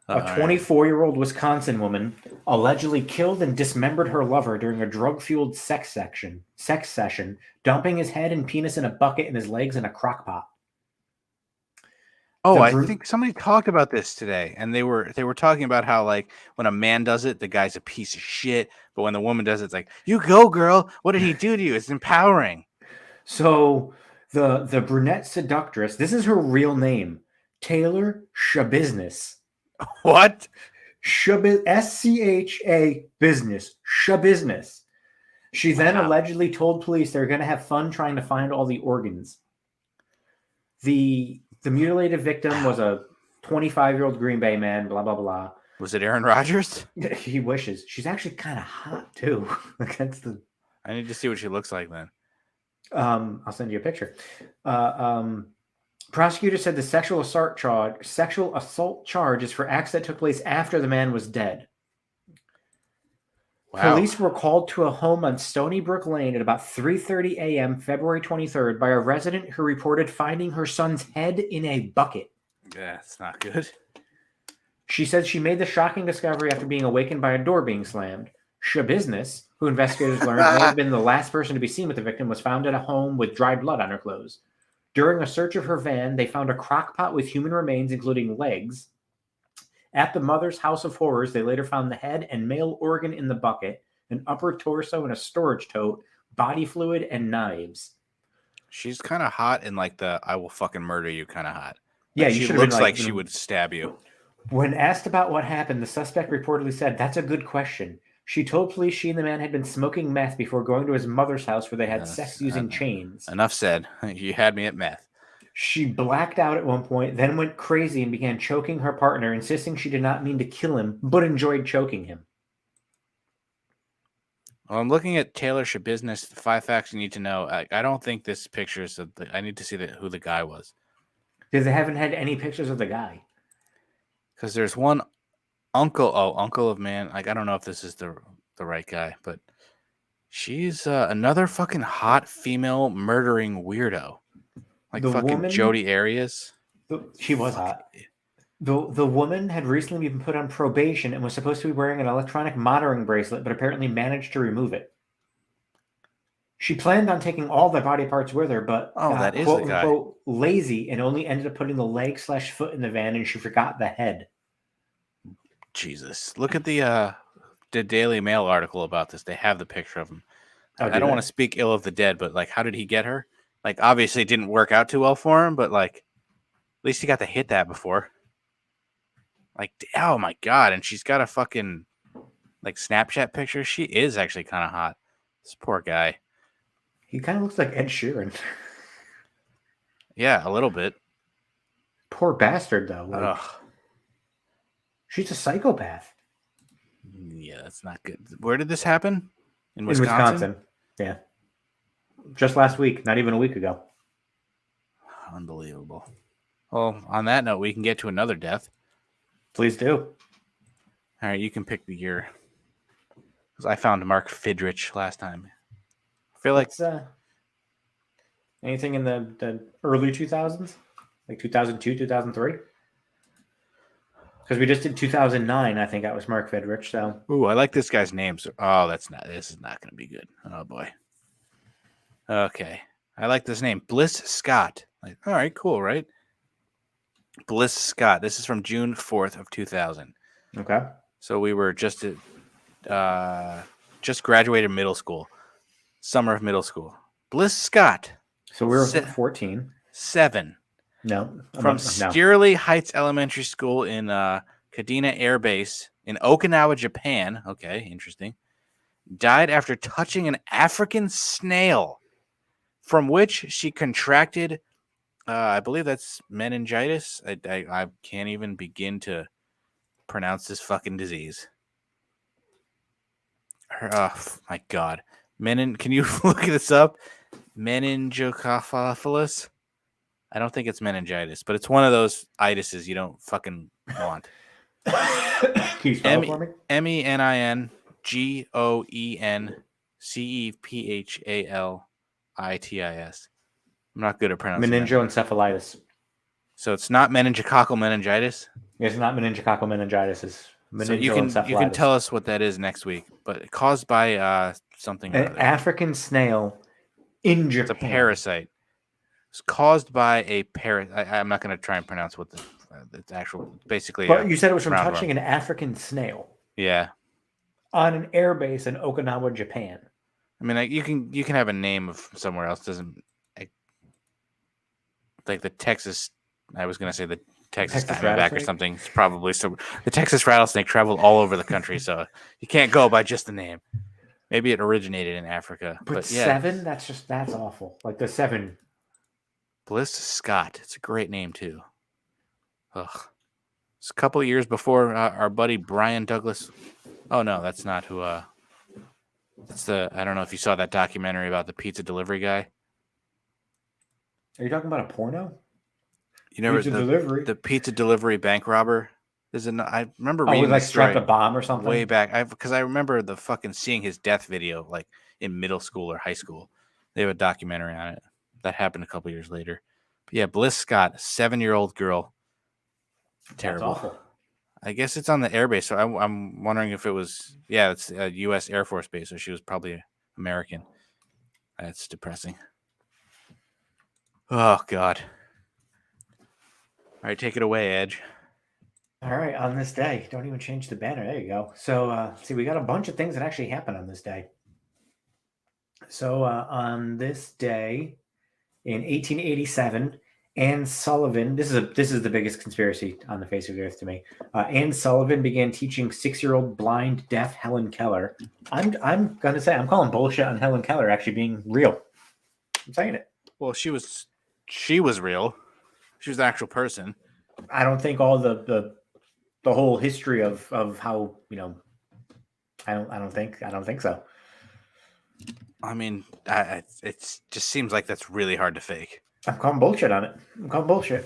A 24-year-old Wisconsin woman allegedly killed and dismembered her lover during a drug-fueled sex session, dumping his head and penis in a bucket and his legs in a crock pot. Oh, I think somebody talked about this today, and they were talking about how, like, when a man does it, the guy's a piece of shit, but when the woman does it, it's like, you go, girl. What did he do to you? It's empowering. So the brunette seductress, this is her real name, Taylor Shabusiness. What? S-C-H-A business. Shabusiness. She then allegedly told police they're going to have fun trying to find all the organs. The mutilated victim was a 25-year-old Green Bay man, blah, blah, blah. Was it Aaron Rodgers? He wishes. She's actually kind of hot, too. I need to see what she looks like, then. I'll send you a picture. Prosecutor said the sexual assault charge is for acts that took place after the man was dead. Wow. Police were called to a home on Stony Brook Lane at about 3:30 a.m. February 23rd by a resident who reported finding her son's head in a bucket. Yeah, it's not good. She said she made the shocking discovery after being awakened by a door being slammed. Shabusiness, who investigators learned may have been the last person to be seen with the victim, was found at a home with dried blood on her clothes. During a search of her van, they found a crock pot with human remains, including legs. At the mother's house of horrors, they later found the head and male organ in the bucket, an upper torso in a storage tote, body fluid, and knives. She's kind of hot and like the "I will fucking murder you" kind of hot. Yeah, she looks like she would stab you. When asked about what happened, the suspect reportedly said, "That's a good question." She told police she and the man had been smoking meth before going to his mother's house where they had sex using chains. Enough said. You had me at meth. She blacked out at one point, then went crazy and began choking her partner, insisting she did not mean to kill him, but enjoyed choking him. Well, I'm looking at Taylor Shabusiness, the 5 facts you need to know. I don't think this picture is I need to see who the guy was. Because they haven't had any pictures of the guy. Because there's one uncle of man. Like, I don't know if this is the the right guy, but she's another fucking hot female murdering weirdo, like The fucking woman, Jodi Arias. she was hot. The woman had recently been put on probation and was supposed to be wearing an electronic monitoring bracelet, but apparently managed to remove it. She planned on taking all the body parts with her, but that is quote the guy. unquote lazy and only ended up putting the leg/foot in the van, and she forgot the head. Jesus, look at the Daily Mail article about this. They have the picture of him. Oh, I don't want to speak ill of the dead, but like, how did he get her? Like, obviously, it didn't work out too well for him, but like, at least he got to hit that before. Like, oh my god! And she's got a fucking like Snapchat picture. She is actually kind of hot. This poor guy. He kind of looks like Ed Sheeran. Yeah, a little bit. Poor bastard, though. Like, Ugh. she's a psychopath. Yeah, that's not good. Where did this happen? In Wisconsin? Yeah. Just last week, not even a week ago. Unbelievable. Well, on that note, we can get to another death. Please do. All right, you can pick the year. Because I found Mark Fidrich last time. I feel like... anything in the early 2000s? Like 2002, 2003? Because we just did 2009, I think that was Mark Fidrich, so... Ooh, I like this guy's name. Oh, this is not going to be good. Oh, boy. Okay. I like this name. Bliss Scott. Like, all right, cool, right? Bliss Scott. This is from June 4th of 2000. Okay. So we were just graduated middle school. Summer of middle school. Bliss Scott. So we were 14. 7. No. From Steerley Heights Elementary School in Kadena Air Base in Okinawa, Japan. Okay, interesting. Died after touching an African snail, from which she contracted, I believe that's meningitis. I can't even begin to pronounce this fucking disease. Oh, my God. Can you look this up? Meningococcus? I don't think it's meningitis, but it's one of those itises you don't fucking want. Can you spell it for me? MENINGOENCEPHALITIS. I'm not good at pronouncing Meningoencephalitis. So it's not meningococcal meningitis? It's not meningococcal meningitis. It's So you can tell us what that is next week, but caused by something. An African snail in Japan. It's a parasite. It's caused by a parasite. I'm not going to try and pronounce what the actual, basically. But you said it was from touching an African snail. Yeah. On an airbase in Okinawa, Japan. I mean, like, you can have a name of somewhere else. Doesn't like the Texas. I was going to say the Texas Diamondback or something. It's probably so. The Texas rattlesnake traveled all over the country, so you can't go by just the name. Maybe it originated in Africa. But yeah. 7? That's awful. Like the 7. Bliss Scott. It's a great name too. Ugh. It's a couple of years before our buddy Brian Douglas. Oh no, that's not who. That's the. I don't know if you saw that documentary about the pizza delivery guy. Are you talking about a porno? You know, the pizza delivery bank robber. I remember reading like strapped a bomb or something way back. Because I remember the fucking seeing his death video like in middle school or high school. They have a documentary on it. That happened a couple years later. But yeah, Bliss Scott, 7-year-old girl. Terrible. That's awful. I guess it's on the airbase, so I'm wondering if it was. Yeah, it's a U.S. Air Force base, so she was probably American. That's depressing. Oh God. All right, take it away, Edge. All right, on this day, don't even change the banner. There you go. So, see, we got a bunch of things that actually happened on this day. So, on this day in 1887, Anne Sullivan. This is the biggest conspiracy on the face of the earth to me. Anne Sullivan began teaching 6-year-old blind, deaf Helen Keller. I'm gonna say I'm calling bullshit on Helen Keller actually being real. I'm saying it. Well, she was real. She was an actual person. I don't think all the whole history of how, you know, I don't think so. I mean, it just seems like that's really hard to fake. I'm calling bullshit on it. I'm calling bullshit.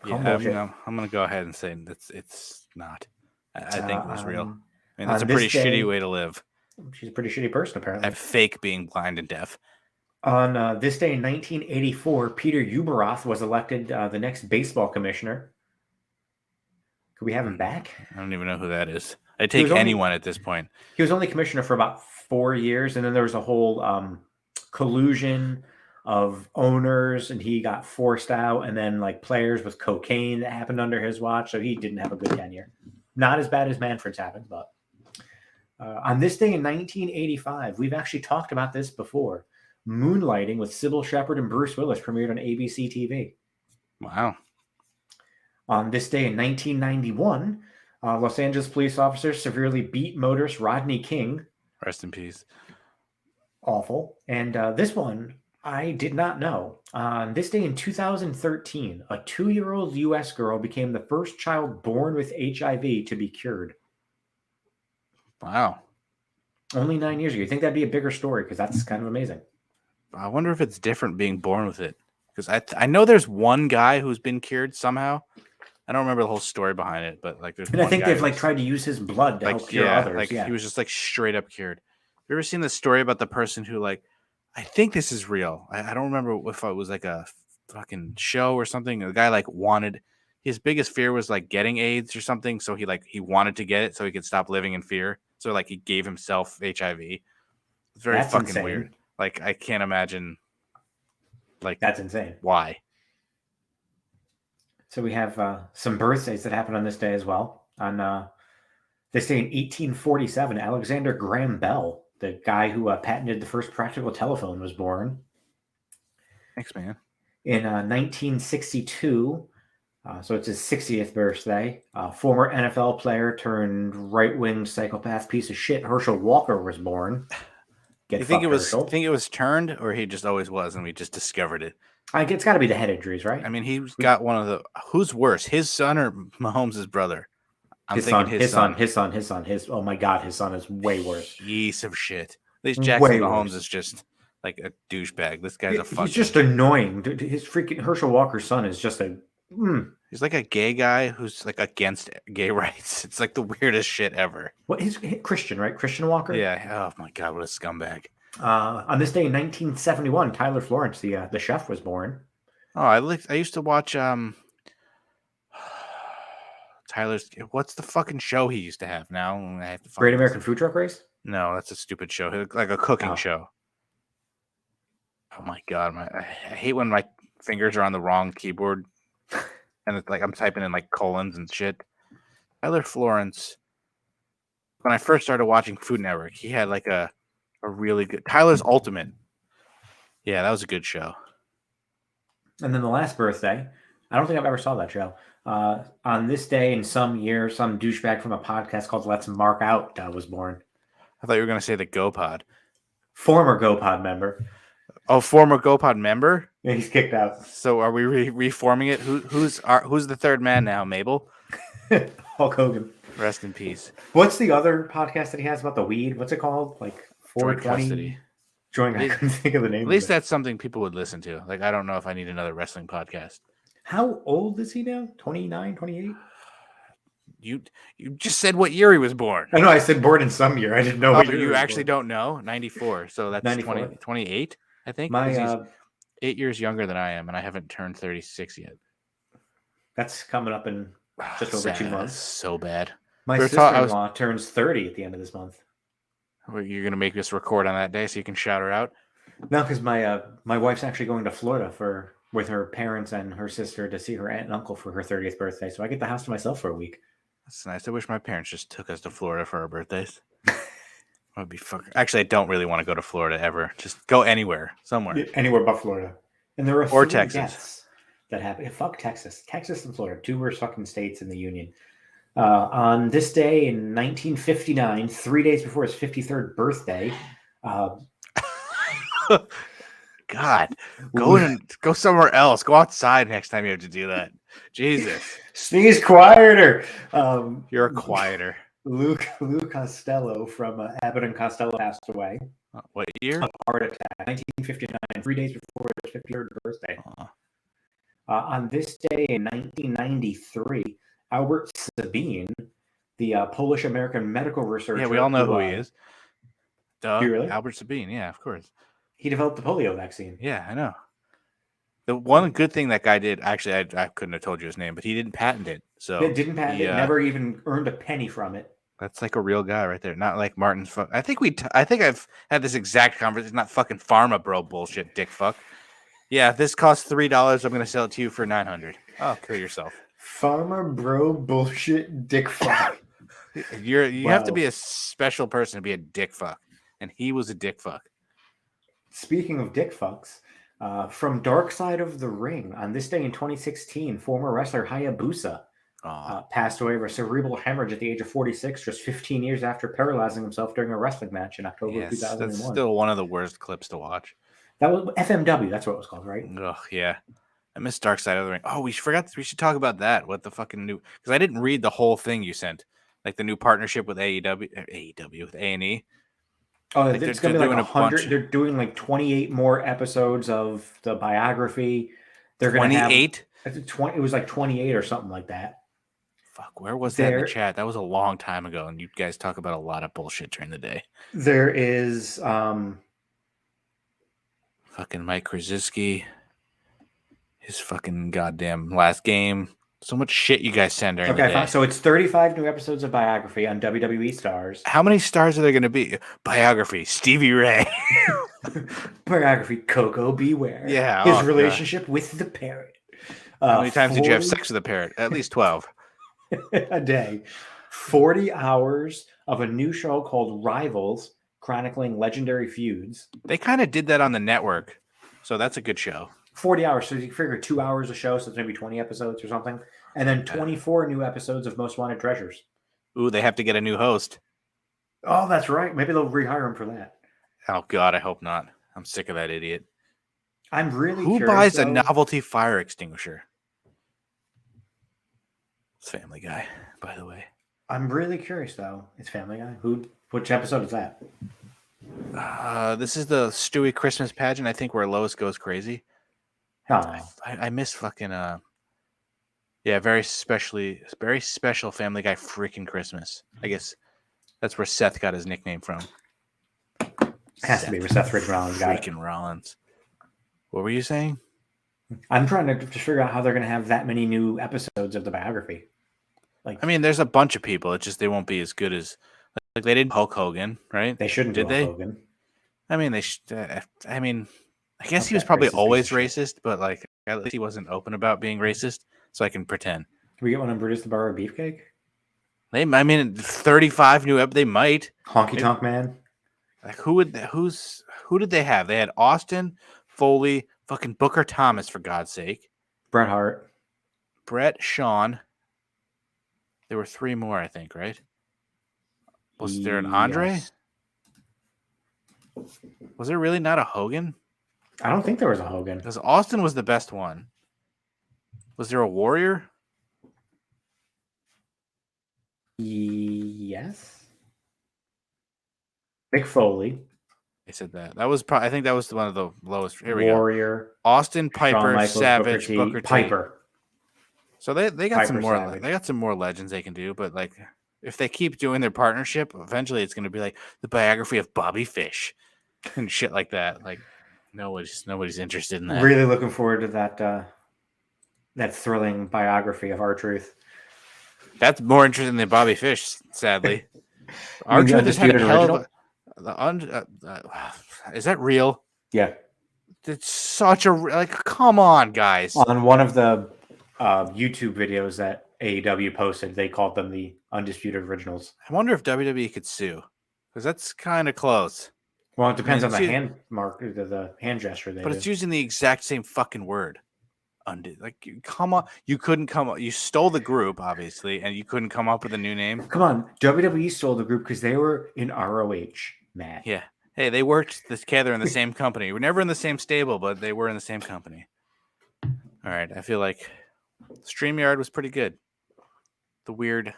I'm going to go ahead and say it's not. I think it was real. I mean, that's a pretty shitty way to live. She's a pretty shitty person, apparently. I fake being blind and deaf. On this day in 1984, Peter Ueberroth was elected the next baseball commissioner. Could we have him back? I don't even know who that is. I take anyone at this point. He was only commissioner for about 4 years, and then there was a whole collusion of owners, and he got forced out, and then like players with cocaine that happened under his watch, so he didn't have a good tenure. Not as bad as Manfred's happened, but on this day in 1985, we've actually talked about this before. Moonlighting with Sybil Shepherd and Bruce Willis premiered on ABC TV. Wow. On this day in 1991, Los Angeles police officers severely beat motorist Rodney King. Rest in peace. Awful. And this one, I did not know. On this day in 2013, a 2-year-old U.S. girl became the first child born with HIV to be cured. Wow. Only 9 years ago. You think that'd be a bigger story? Because that's kind of amazing. I wonder if it's different being born with it. Because I know there's one guy who's been cured somehow. I don't remember the whole story behind it, but like there's. And I think they've like tried to use his blood to help cure others. Like he was just like straight up cured. Have you ever seen the story about the person who like? I think this is real. I don't remember if it was like a fucking show or something. The guy like wanted his biggest fear was like getting AIDS or something, so he wanted to get it so he could stop living in fear. So like he gave himself HIV. It's very fucking insane. Weird. Like I can't imagine. Like that's insane. Why? So we have some birthdays that happened on this day as well. On this day in 1847, Alexander Graham Bell, the guy who patented the first practical telephone, was born. Thanks, man. In 1962, so it's his 60th birthday, former NFL player turned right-wing psychopath piece of shit Herschel Walker was born. You think it was turned, or he just always was, and we just discovered it? It's got to be the head injuries, right? I mean, he's got one of the. Who's worse, his son or Mahomes' brother? His son. Oh my God, his son is way worse. Piece of shit. At least Jackson Mahomes is just like a douchebag. This guy's a fucking. He's just annoying. His freaking Herschel Walker's son is just a. He's like a gay guy who's like against gay rights. It's like the weirdest shit ever. What is Christian, right? Christian Walker? Yeah. Oh my God, what a scumbag. On this day in 1971, Tyler Florence, the chef, was born. Oh, I used to watch Tyler's. What's the fucking show he used to have now? I have to Great American Food Truck Race? No, that's a stupid show. Like a cooking show. Oh my God, I hate when my fingers are on the wrong keyboard. And it's like I'm typing in like colons and shit. Tyler Florence. When I first started watching Food Network, he had like a really good Tyler's Ultimate. Yeah, that was a good show. And then the last birthday, I don't think I've ever saw that show. On this day in some year, some douchebag from a podcast called Let's Mark Out was born. I thought you were going to say the GoPod. Former GoPod member. Oh, former GoPod member? Yeah, he's kicked out. So are we reforming it? Who's the third man now? Mabel? Hulk Hogan. Rest in peace. What's the other podcast that he has about the weed? What's it called? Like 420? I couldn't think of the name. At least that's something people would listen to. Like, I don't know if I need another wrestling podcast. How old is he now? 29, 28? You just said what year he was born. I know I said born in some year. I didn't know. But you actually don't know? 94. So that's 28, I think. He's 8 years younger than I am, and I haven't turned 36 yet. That's coming up in just over 2 months. So bad. My sister-in-law turns 30 at the end of this month. You're going to make us record on that day so you can shout her out? No, because my wife's actually going to Florida with her parents and her sister to see her aunt and uncle for her 30th birthday. So I get the house to myself for a week. That's nice. I wish my parents just took us to Florida for our birthdays. Would be fucking. Actually, I don't really want to go to Florida ever. Just go anywhere, somewhere. Yeah, anywhere but Florida. And there are or Texas that happen. Fuck Texas. Texas and Florida, 2 worst fucking states in the union. On this day in 1959, 3 days before his 53rd birthday. God, go somewhere else. Go outside next time you have to do that. Jesus. Sneeze quieter. You're a quieter. Lou Costello from Abbott and Costello passed away. What year? A heart attack, 1959, 3 days before his 53rd birthday. On this day in 1993, Albert Sabine, the Polish-American medical researcher. Yeah, we all know who he is. Duh. Do you really? Albert Sabine. Yeah, of course. He developed the polio vaccine. Yeah, I know. The one good thing that guy did, actually, I couldn't have told you his name, but he didn't patent it. So It didn't patent it. Never even earned a penny from it. that's like a real guy right there. Not like Martin's. I think I've had this exact conversation. Not fucking pharma bro bullshit, dick fuck. Yeah, if this costs $3, I'm gonna sell it to you for $900. Oh, kill yourself. Pharma bro bullshit dick fuck. You have to be a special person to be a dick fuck, and he was a dick fuck. Speaking of dick fucks, from Dark Side of the Ring, on this day in 2016, former wrestler Hayabusa passed away of a cerebral hemorrhage at the age of 46, just 15 years after paralyzing himself during a wrestling match in October of 2001. That's still one of the worst clips to watch. That was FMW. That's what it was called, right? Oh yeah, I missed Dark Side of the Ring. Oh, we forgot. We should talk about that. What the fucking new? Because I didn't read the whole thing you sent, like the new partnership with AEW with A&E. Oh, like it's going to be like 100. They're doing like 28 more episodes of the biography. They're going to have 28. It was like 28 or something like that. Fuck, where was that in the chat? That was a long time ago, and you guys talk about a lot of bullshit during the day. There is fucking Mike Krzyzewski, his fucking goddamn last game. So much shit you guys send during the day. Fine. So it's 35 new episodes of biography on WWE Stars. How many stars are there going to be? Biography, Stevie Ray. Biography, Coco Beware. Yeah. His relationship with the parrot. How many times did you have sex with the parrot? At least 12. A day. 40 hours of a new show called Rivals, chronicling legendary feuds. They kind of did that on the network. So that's a good show. 40 hours. So you figure 2 hours a show, so it's maybe 20 episodes or something. And then 24 new episodes of Most Wanted Treasures. Ooh, they have to get a new host. Oh, that's right. Maybe they'll rehire him for that. Oh, God, I hope not. I'm sick of that idiot. I'm really Who curious, buys a novelty fire extinguisher? It's Family Guy, by the way. I'm really curious, though. It's Family Guy. Which episode is that? This is the Stewie Christmas pageant, I think, where Lois goes crazy. Oh. I miss fucking very special Family Guy freaking Christmas. I guess that's where Seth got his nickname from. It has to be where Seth Rollins got it. Freaking Rollins. What were you saying? I'm trying to figure out how they're going to have that many new episodes of the biography. Like, I mean, there's a bunch of people. It's just they won't be as good as like they did Hulk Hogan, right? They shouldn't do Hulk Hogan. I mean, I guess he was probably always racist, but like at least he wasn't open about being racist, so I can pretend. Can we get one on Brutus the Barber Beefcake? 35 new. They might. Honky Tonk Man. Like who did they have? They had Austin, Foley, fucking Booker Thomas, for God's sake. Bret Hart. Bret, Shawn. There were 3 more, I think, right? Was there an Andre? Yes. Was there really not a Hogan? I don't think there was a Hogan. Because Austin was the best one. Was there a Warrior? Yes. Mick Foley. I said that. That was I think that was one of the lowest. Here we Warrior. Go. Austin, Piper, Michaels, Savage, Booker T. Piper. So they got Piper some more. Savage. They got some more legends they can do, but like if they keep doing their partnership, eventually it's going to be like the biography of Bobby Fish and shit like that. Like nobody's interested in that. Really looking forward to that thrilling biography of R-Truth. That's more interesting than Bobby Fish, sadly. R-Truth has had a hell of is that real? Yeah. It's such a come on, guys. On one of the YouTube videos that AEW posted, they called them the Undisputed Originals. I wonder if WWE could sue, because that's kind of close. Well, it depends on the hand mark, the hand gesture. But it's using the exact same fucking word. Come on, you couldn't come up. You stole the group, obviously, and you couldn't come up with a new name. Come on, WWE stole the group because they were in ROH, Matt. Yeah. Hey, they worked together in the same company. We're never in the same stable, but they were in the same company. All right, I feel like StreamYard was pretty good. The weird,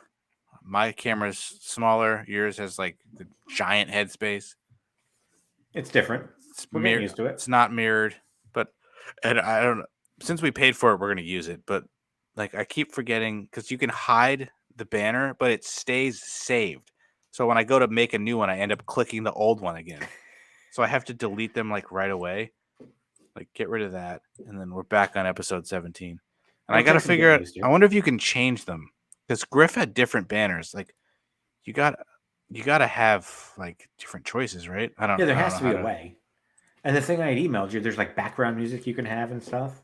my camera's smaller. Yours has like the giant headspace. It's different. We're getting used to it. It's not mirrored, and I don't know. Since we paid for it, we're going to use it. But like, I keep forgetting because you can hide the banner, but it stays saved. So when I go to make a new one, I end up clicking the old one again. So I have to delete them like right away. Like get rid of that, and then we're back on episode 17. And I got to figure out. I wonder if you can change them because Griff had different banners. Like you got to have like different choices, right? I don't. Yeah, there I don't has know to be how a way. And the thing I had emailed you, there's like background music you can have and stuff.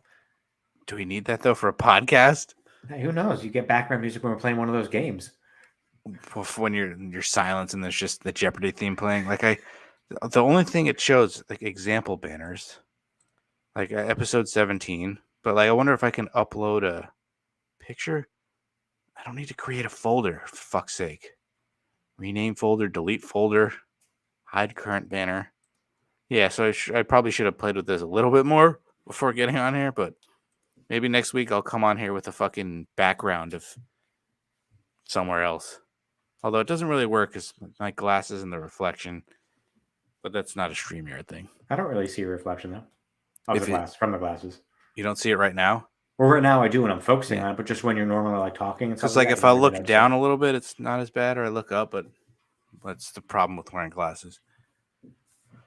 Do we need that though for a podcast? Hey, who knows? You get background music when we're playing one of those games. When you're silent and there's just the Jeopardy theme playing. Like the only thing it shows like example banners. Like episode 17, but like I wonder if I can upload a picture. I don't need to create a folder, for fuck's sake. Rename folder, delete folder, hide current banner. Yeah, so I probably should have played with this a little bit more before getting on here, but maybe next week I'll come on here with a fucking background of somewhere else. Although it doesn't really work because my glasses and the reflection, but that's not a StreamYard thing. I don't really see a reflection though. Of the glass, from the glasses. You don't see it right now? Well, right now I do when I'm focusing on it, but just when you're normally like talking and stuff. It's like if I look down a little bit, it's not as bad, or I look up, but that's the problem with wearing glasses.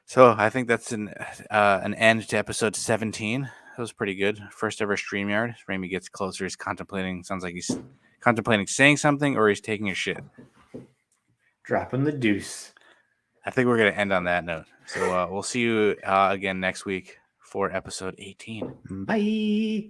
So I think that's an end to episode 17. It was pretty good. First ever StreamYard. Ramy gets closer. He's contemplating. Sounds like he's contemplating saying something, or he's taking a shit. Dropping the deuce. I think we're going to end on that note. So we'll see you again next week for episode 18. Bye.